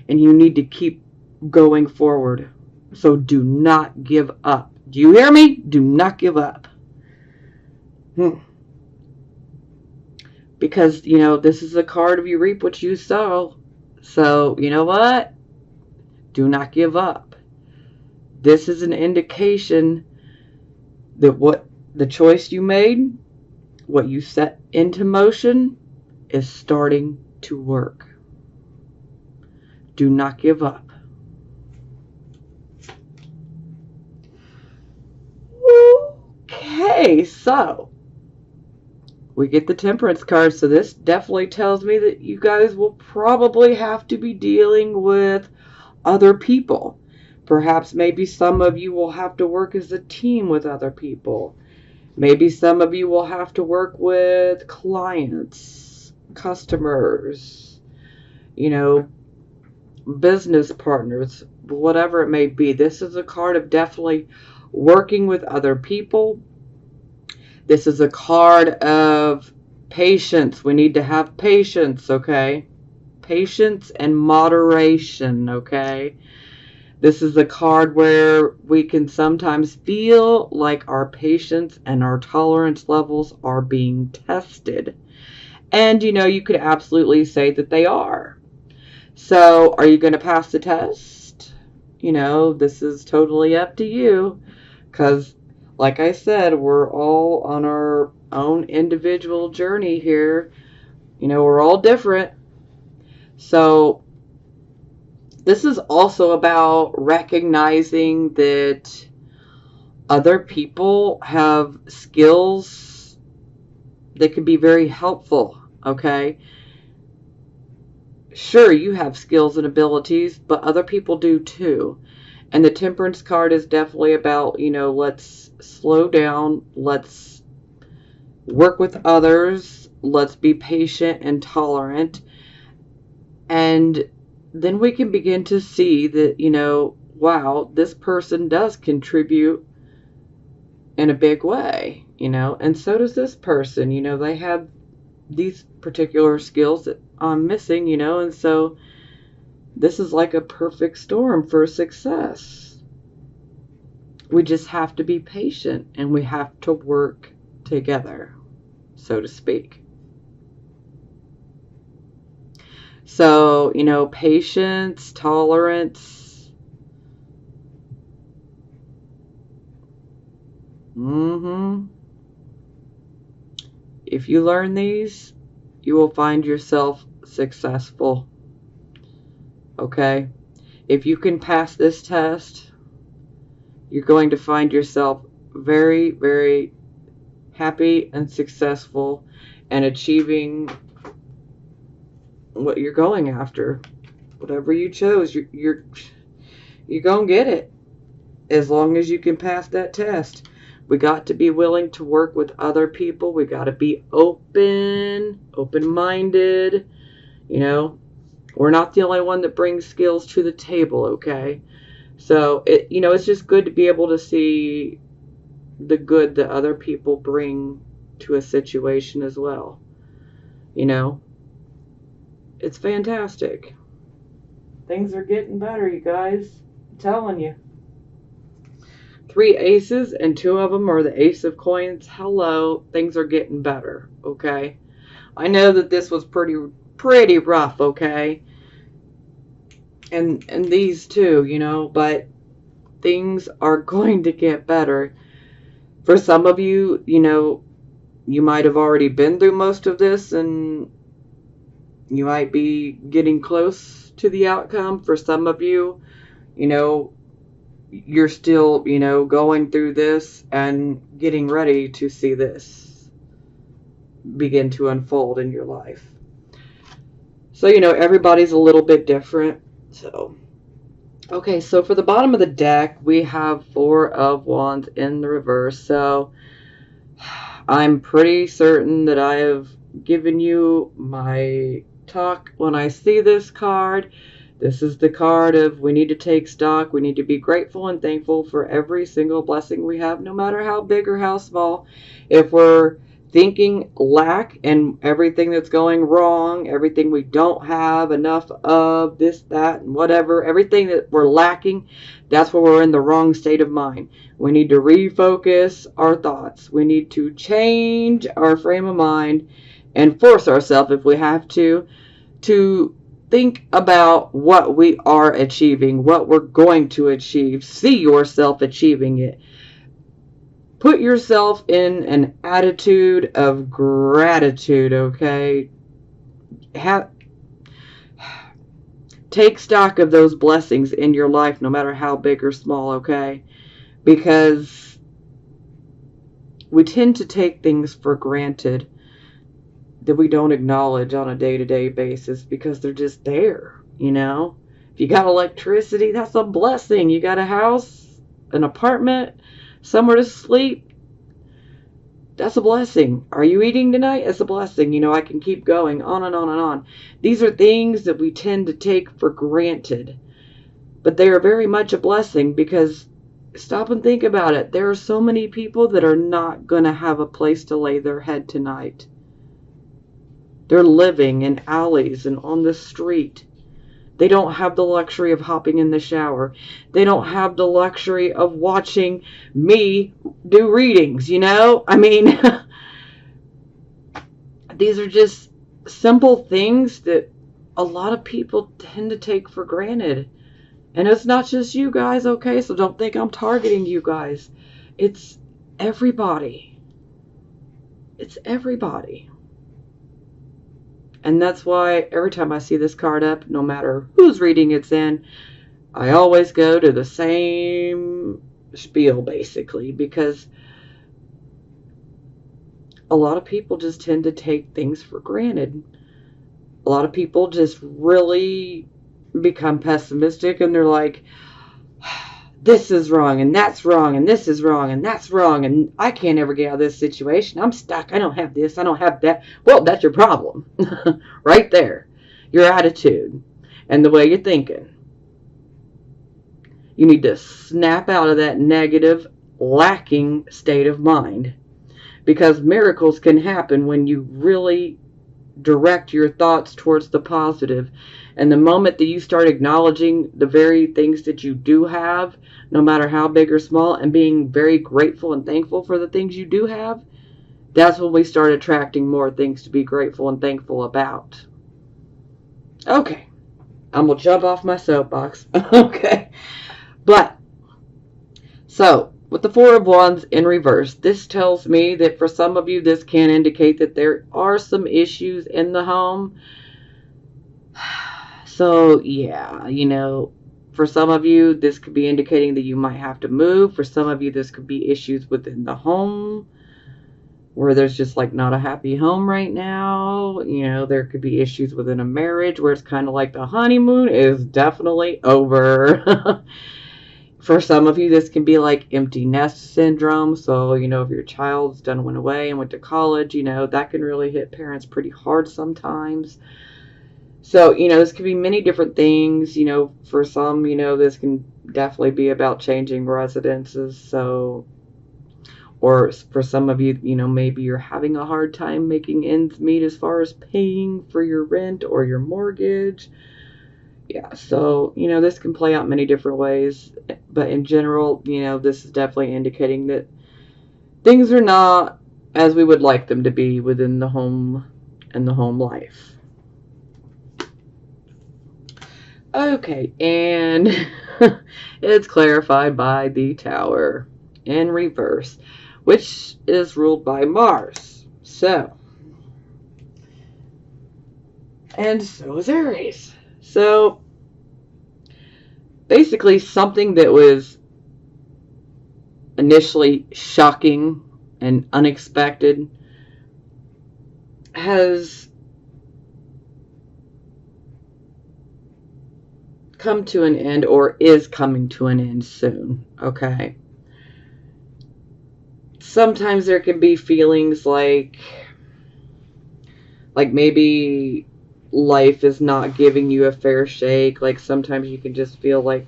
and you need to keep going forward. So do not give up. Do you hear me? Do not give up. Because, this is a card of you reap what you sow. So, you know what? Do not give up. This is an indication that what the choice you made, what you set into motion, is starting to work. Do not give up. Okay, so we get the Temperance card. So this definitely tells me that you guys will probably have to be dealing with other people. Perhaps maybe some of you will have to work as a team with other people. Maybe some of you will have to work with clients, customers, business partners, whatever it may be. This is a card of definitely working with other people. This is a card of patience. We need to have patience, okay? Patience and moderation, okay? This is a card where we can sometimes feel like our patience and our tolerance levels are being tested. And, you could absolutely say that they are. So, are you going to pass the test? This is totally up to you. Because, like I said, we're all on our own individual journey here. We're all different. So, This is also about recognizing that other people have skills that can be very helpful, okay? Sure, you have skills and abilities, but other people do too. And the Temperance card is definitely about, let's slow down, let's work with others, let's be patient and tolerant. And then we can begin to see that, wow, this person does contribute in a big way, and so does this person. They have these particular skills that I'm missing, and so this is like a perfect storm for success. We just have to be patient and we have to work together, so to speak. So, patience, tolerance. If you learn these, you will find yourself successful. Okay? If you can pass this test, you're going to find yourself very, very happy and successful and achieving what you're going after. Whatever you chose, you're going to get it as long as you can pass that test. We got to be willing to work with other people. We got to be open-minded. We're not the only one that brings skills to the table, okay? So, it's just good to be able to see the good that other people bring to a situation as well. It's fantastic. Things are getting better, you guys. I'm telling you. 3 aces, and 2 of them are the ace of coins. Hello, things are getting better, okay? I know that this was pretty rough, okay? And these too, but things are going to get better. For some of you, you might have already been through most of this and you might be getting close to the outcome. For some of you, you're still, going through this and getting ready to see this begin to unfold in your life. So, everybody's a little bit different. So, okay, so for the bottom of the deck, we have 4 of Wands in the reverse. So, I'm pretty certain that I have given you my talk when I see this card. This is the card of we need to take stock. We need to be grateful and thankful for every single blessing we have, no matter how big or how small. If we're thinking lack and everything that's going wrong, everything we don't have enough of, this, that, and whatever, everything that we're lacking, that's where we're in the wrong state of mind. We need to refocus our thoughts. We need to change our frame of mind and force ourselves, if we have to think about what we are achieving, what we're going to achieve. See yourself achieving it. Put yourself in an attitude of gratitude, okay? Take stock of those blessings in your life, no matter how big or small, okay? Because we tend to take things for granted that we don't acknowledge on a day-to-day basis because they're just there, If you got electricity, that's a blessing. You got a house, an apartment, somewhere to sleep, that's a blessing. Are you eating tonight? It's a blessing. I can keep going on and on and on. These are things that we tend to take for granted, but they are very much a blessing because stop and think about it. There are so many people that are not going to have a place to lay their head tonight. They're living in alleys and on the street. They don't have the luxury of hopping in the shower. They don't have the luxury of watching me do readings, I mean, these are just simple things that a lot of people tend to take for granted. And it's not just you guys, okay? So don't think I'm targeting you guys. It's everybody. It's everybody. And that's why every time I see this card up, no matter whose reading it's in, I always go to the same spiel, basically, because a lot of people just tend to take things for granted. A lot of people just really become pessimistic, and they're like, this is wrong, and that's wrong, and this is wrong, and that's wrong, and I can't ever get out of this situation. I'm stuck. I don't have this. I don't have that. Well, that's your problem. Right there. Your attitude and the way you're thinking. You need to snap out of that negative, lacking state of mind, because miracles can happen when you really direct your thoughts towards the positive. And the moment that you start acknowledging the very things that you do have, no matter how big or small, and being very grateful and thankful for the things you do have, that's when we start attracting more things to be grateful and thankful about. Okay, I'm going to jump off my soapbox. Okay. But, so, with the Four of Wands in reverse, this tells me that for some of you, this can indicate that there are some issues in the home. So, yeah, for some of you, this could be indicating that you might have to move. For some of you, this could be issues within the home, where there's just like not a happy home right now. There could be issues within a marriage where it's kind of like the honeymoon is definitely over. For some of you, this can be like empty nest syndrome. So, if your child's done went away and went to college, that can really hit parents pretty hard sometimes. So, this could be many different things. For some, this can definitely be about changing residences. So, or for some of you, maybe you're having a hard time making ends meet as far as paying for your rent or your mortgage. Yeah, so, this can play out many different ways, but in general, this is definitely indicating that things are not as we would like them to be within the home and the home life. Okay, and it's clarified by the Tower in reverse, which is ruled by Mars. And so is Aries. So, basically, something that was initially shocking and unexpected has come to an end, or is coming to an end soon, okay? Sometimes there can be feelings like maybe life is not giving you a fair shake. Like sometimes you can just feel like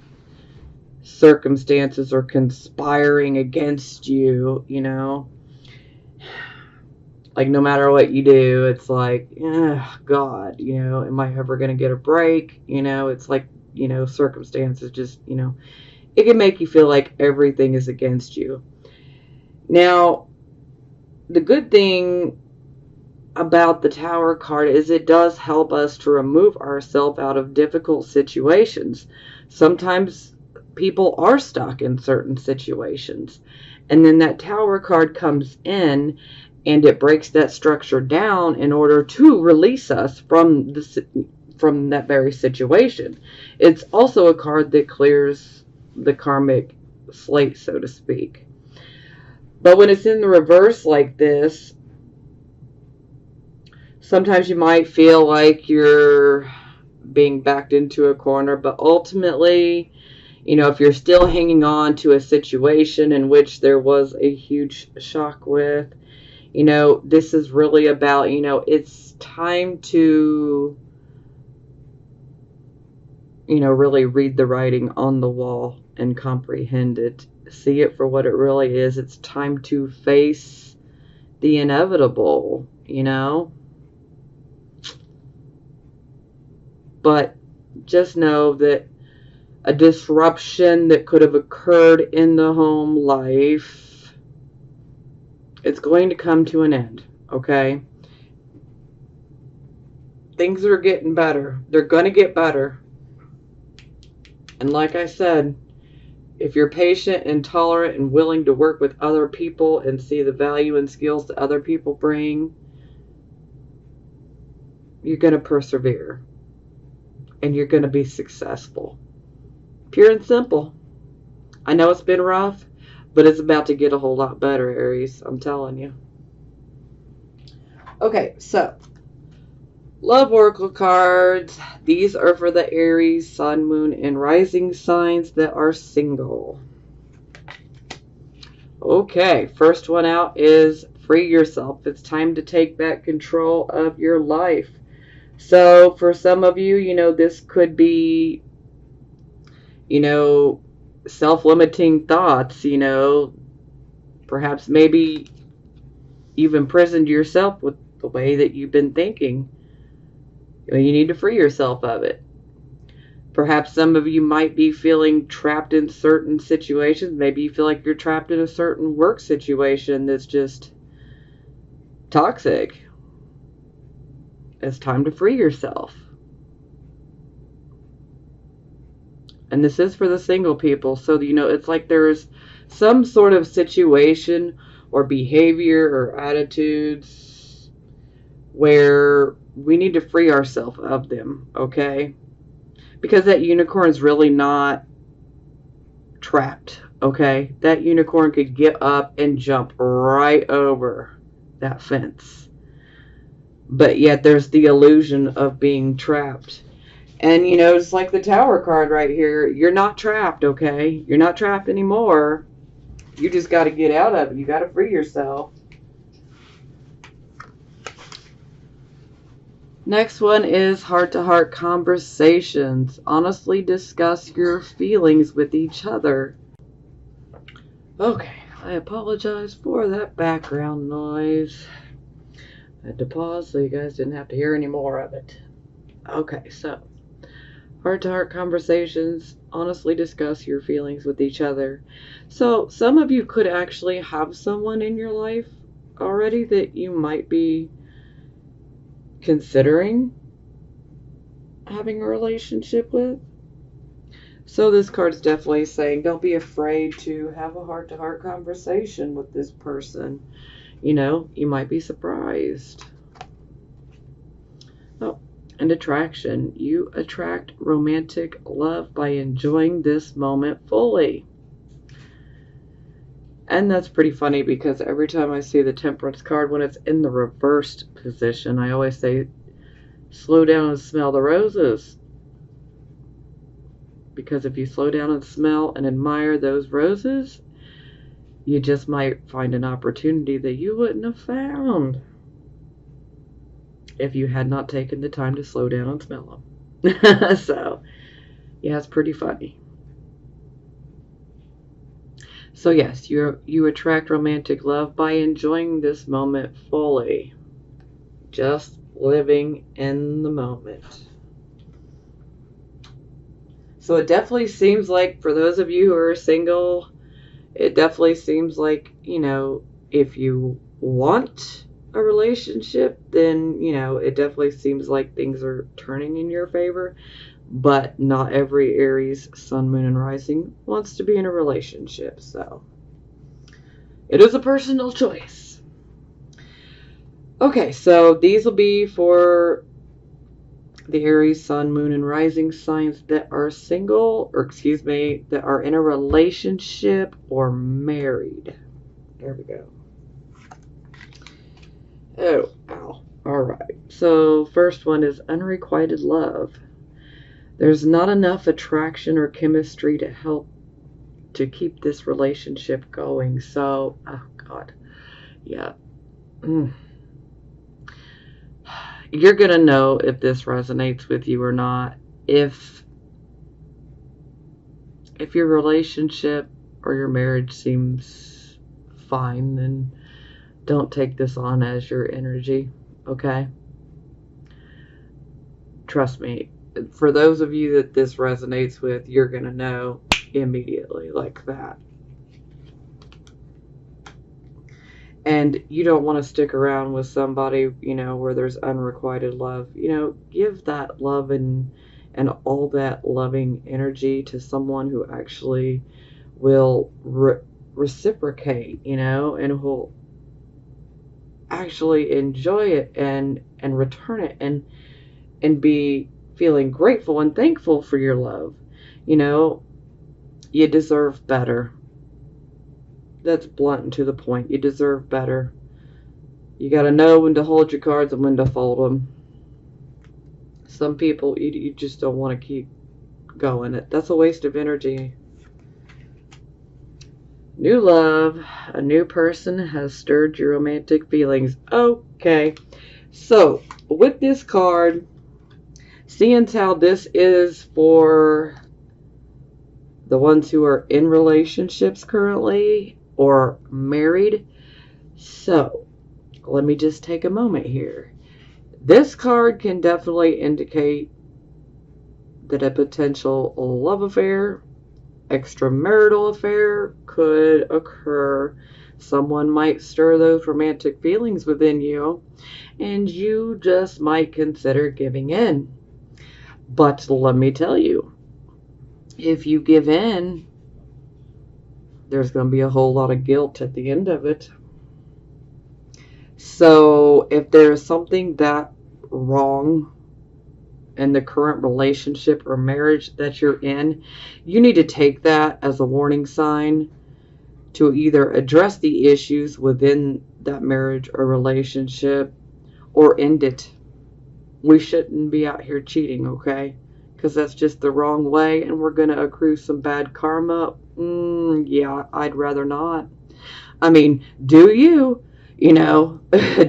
circumstances are conspiring against you, Like no matter what you do, it's like, God, am I ever going to get a break? It's like, circumstances just, it can make you feel like everything is against you. Now, the good thing about the Tower card is it does help us to remove ourselves out of difficult situations. Sometimes people are stuck in certain situations, and then that Tower card comes in and it breaks that structure down in order to release us from that very situation. It's also a card that clears the karmic slate, so to speak. But when it's in the reverse like this, sometimes you might feel like you're being backed into a corner, but ultimately, if you're still hanging on to a situation in which there was a huge shock with, this is really about, it's time to, really read the writing on the wall and comprehend it. See it for what it really is. It's time to face the inevitable, But just know that a disruption that could have occurred in the home life, it's going to come to an end, okay? Things are getting better. They're going to get better. And like I said, if you're patient and tolerant and willing to work with other people and see the value and skills that other people bring, You're going to persevere. And you're going to be successful. Pure and simple. I know it's been rough, but it's about to get a whole lot better, Aries. I'm telling you. Okay, so love oracle cards. These are for the Aries, Sun, Moon, and Rising signs that are single. Okay, first one out is free yourself. It's time to take back control of your life. So for some of you, this could be, self-limiting thoughts, perhaps maybe you've imprisoned yourself with the way that you've been thinking. You need to free yourself of it. Perhaps some of you might be feeling trapped in certain situations. Maybe you feel like you're trapped in a certain work situation that's just toxic. It's time to free yourself. And this is for the single people. So, it's like there's some sort of situation or behavior or attitudes where we need to free ourselves of them, okay? Because that unicorn is really not trapped, okay? That unicorn could get up and jump right over that fence. But yet there's the illusion of being trapped. And, it's like the Tower card right here. You're not trapped, okay? You're not trapped anymore. You just got to get out of it. You got to free yourself. Next one is heart-to-heart conversations. Honestly discuss your feelings with each other. Okay, I apologize for that background noise. I had to pause so you guys didn't have to hear any more of it. Okay, so heart-to-heart conversations. Honestly discuss your feelings with each other. So some of you could actually have someone in your life already that you might be considering having a relationship with. So this card's definitely saying don't be afraid to have a heart-to-heart conversation with this person. You might be surprised. Oh, and attraction. You attract romantic love by enjoying this moment fully. And that's pretty funny because every time I see the Temperance card, when it's in the reversed position, I always say, slow down and smell the roses. Because if you slow down and smell and admire those roses, you just might find an opportunity that you wouldn't have found if you had not taken the time to slow down and smell them. So, yeah, it's pretty funny. So yes, you attract romantic love by enjoying this moment fully. Just living in the moment. So it definitely seems like for those of you who are single, it definitely seems like, if you want a relationship, then, it definitely seems like things are turning in your favor. But not every Aries, Sun, Moon, and Rising wants to be in a relationship. So it is a personal choice. Okay, so these will be for the Aries, Sun, Moon, and Rising signs that are single, that are in a relationship or married. There we go. Oh, ow. All right. So first one is unrequited love. There's not enough attraction or chemistry to help to keep this relationship going. So, oh God, yeah. You're going to know if this resonates with you or not. If your relationship or your marriage seems fine, then don't take this on as your energy, okay? Trust me, for those of you that this resonates with, you're going to know immediately like that. And you don't want to stick around with somebody, where there's unrequited love. Give that love and all that loving energy to someone who actually will reciprocate, and will actually enjoy it and return it. And and be feeling grateful and thankful for your love. You know, you deserve better. That's blunt and to the point. You deserve better. You got to know when to hold your cards and when to fold them. Some people, you just don't want to keep going. That's a waste of energy. New love. A new person has stirred your romantic feelings. Okay. So, with this card, seeing how this is for the ones who are in relationships currently or married. So, let me just take a moment here. This card can definitely indicate that a potential love affair, extramarital affair could occur. Someone might stir those romantic feelings within you, and you just might consider giving in. But let me tell you, if you give in, there's going to be a whole lot of guilt at the end of it. So if there's something that wrong in the current relationship or marriage that you're in, you need to take that as a warning sign to either address the issues within that marriage or relationship or end it. We shouldn't be out here cheating, okay? Because that's just the wrong way and we're going to accrue some bad karma. Yeah, I'd rather not. I mean, do you? You know,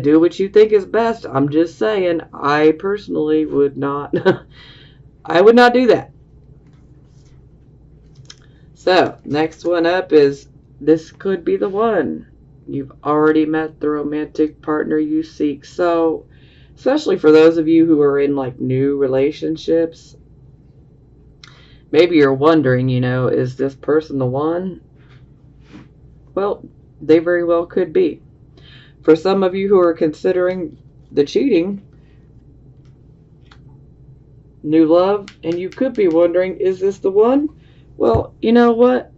do what you think is best. I'm just saying, I personally would not. I would not do that. So, next one up is this could be the one. You've already met the romantic partner you seek. So, especially for those of you who are in like new relationships, maybe you're wondering, is this person the one? Well, they very well could be. For some of you who are considering the cheating, new love, and you could be wondering, is this the one? Well, you know what?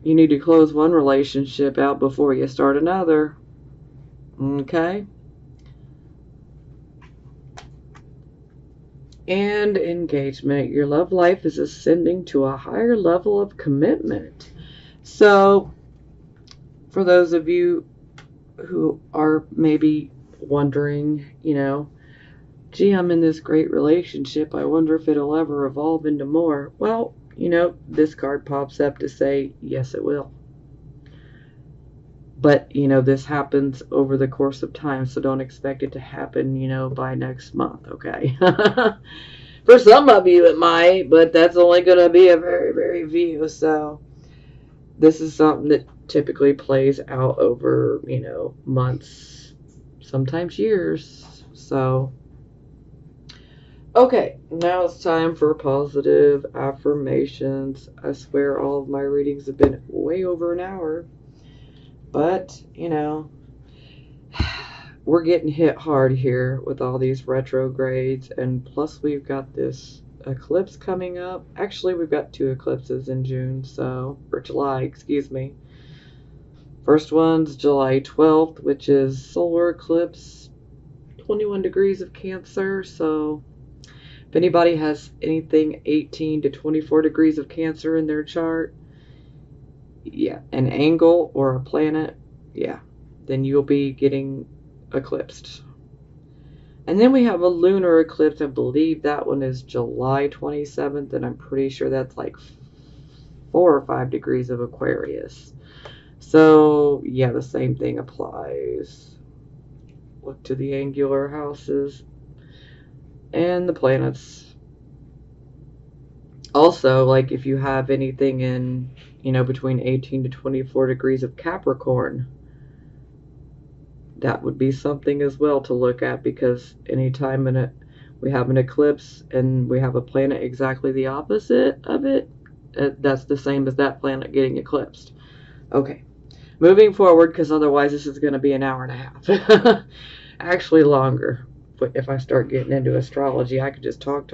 You need to close one relationship out before you start another. Okay? And engagement. Your love life is ascending to a higher level of commitment. So, for those of you who are maybe wondering, gee, I'm in this great relationship. I wonder if it'll ever evolve into more. Well, this card pops up to say, yes, it will. But, this happens over the course of time, so don't expect it to happen, by next month, okay? For some of you it might, but that's only going to be a very, very few. So this is something that typically plays out over, months, sometimes years. So, okay, now it's time for positive affirmations. I swear all of my readings have been way over an hour. But, we're getting hit hard here with all these retrogrades, and plus we've got this eclipse coming up. Actually, we've got 2 eclipses in June, or July, excuse me. First one's July 12th, which is solar eclipse, 21 degrees of Cancer. So if anybody has anything 18 to 24 degrees of Cancer in their chart, yeah, an angle or a planet, yeah, then you'll be getting eclipsed. And then we have a lunar eclipse. I believe that one is July 27th, and I'm pretty sure that's like 4 or 5 degrees of Aquarius. So, yeah, the same thing applies. Look to the angular houses and the planets. Also, like if you have anything in, between 18 to 24 degrees of Capricorn, that would be something as well to look at, because anytime we have an eclipse and we have a planet exactly the opposite of it, that's the same as that planet getting eclipsed. Okay, moving forward, because otherwise this is going to be an hour and a half. Actually longer. But if I start getting into astrology, I could just talk.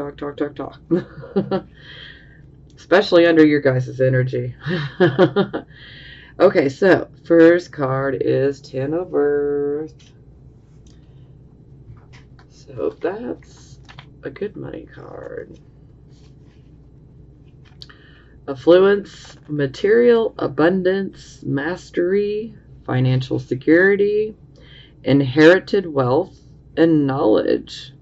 Especially under your guys' energy. Okay, so first card is 10 of Earth. So that's a good money card. Affluence, material abundance, mastery, financial security, inherited wealth, and knowledge.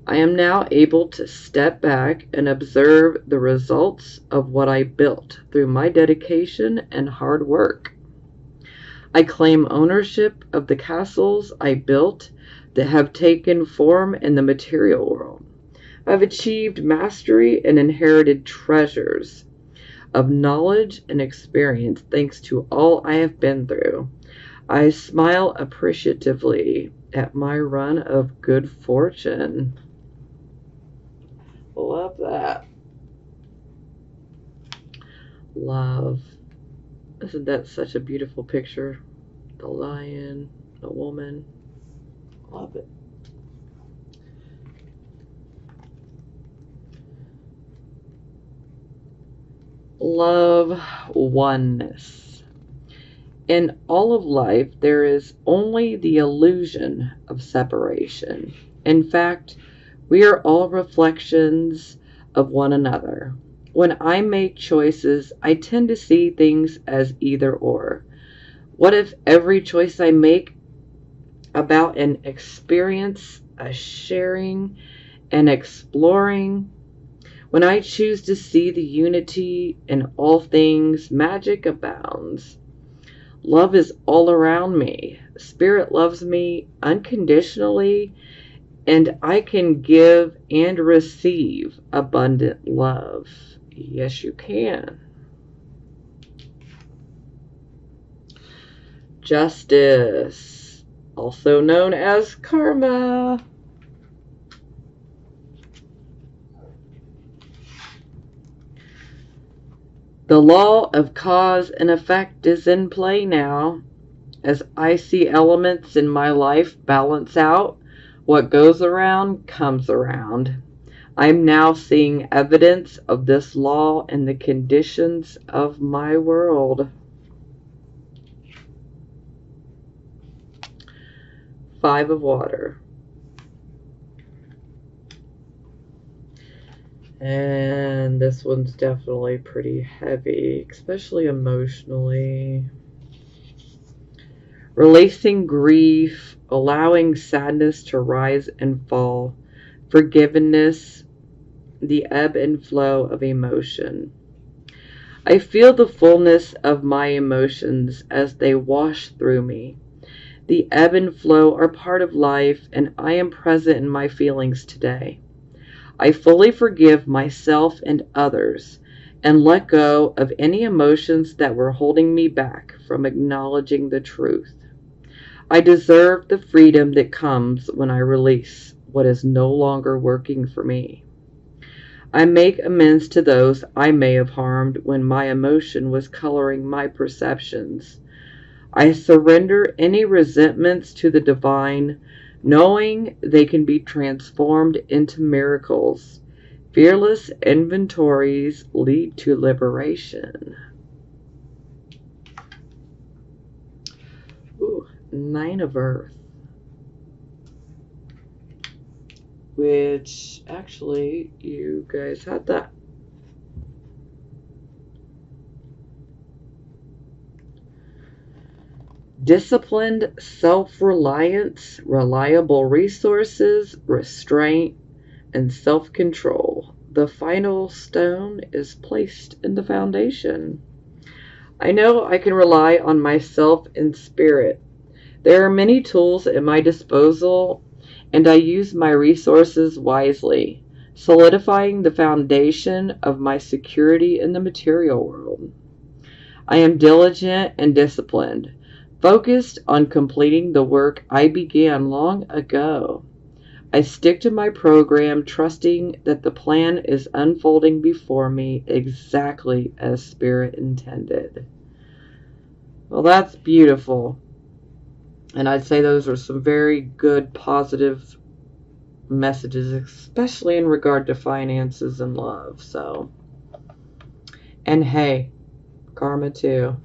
I am now able to step back and observe the results of what I built through my dedication and hard work. I claim ownership of the castles I built that have taken form in the material world. I've achieved mastery and inherited treasures of knowledge and experience thanks to all I have been through. I smile appreciatively at my run of good fortune. Love that. Love. Isn't that such a beautiful picture? The lion, the woman. Love it. Love oneness. In all of life, there is only the illusion of separation. In fact, we are all reflections of one another. When I make choices, I tend to see things as either or. What if every choice I make about an experience, a sharing, and exploring? When I choose to see the unity in all things, magic abounds. Love is all around me. Spirit loves me unconditionally, and I can give and receive abundant love. Yes, you can. Justice, also known as karma. The law of cause and effect is in play now. As I see elements in my life balance out, what goes around comes around. I'm now seeing evidence of this law in the conditions of my world. 5 of water. And this one's definitely pretty heavy, especially emotionally. Releasing grief, allowing sadness to rise and fall, forgiveness, the ebb and flow of emotion. I feel the fullness of my emotions as they wash through me. The ebb and flow are part of life, and I am present in my feelings today. I fully forgive myself and others and let go of any emotions that were holding me back from acknowledging the truth. I deserve the freedom that comes when I release what is no longer working for me. I make amends to those I may have harmed when my emotion was coloring my perceptions. I surrender any resentments to the divine, knowing they can be transformed into miracles. Fearless inventories lead to liberation. Ooh, 9 of Earth. Which, actually, you guys had that. Disciplined self-reliance, reliable resources, restraint, and self-control. The final stone is placed in the foundation. I know I can rely on myself and spirit. There are many tools at my disposal, and I use my resources wisely, solidifying the foundation of my security in the material world. I am diligent and disciplined, focused on completing the work I began long ago. I stick to my program, trusting that the plan is unfolding before me exactly as Spirit intended. Well, that's beautiful. And I'd say those are some very good, positive messages, especially in regard to finances and love. So, and hey, karma too.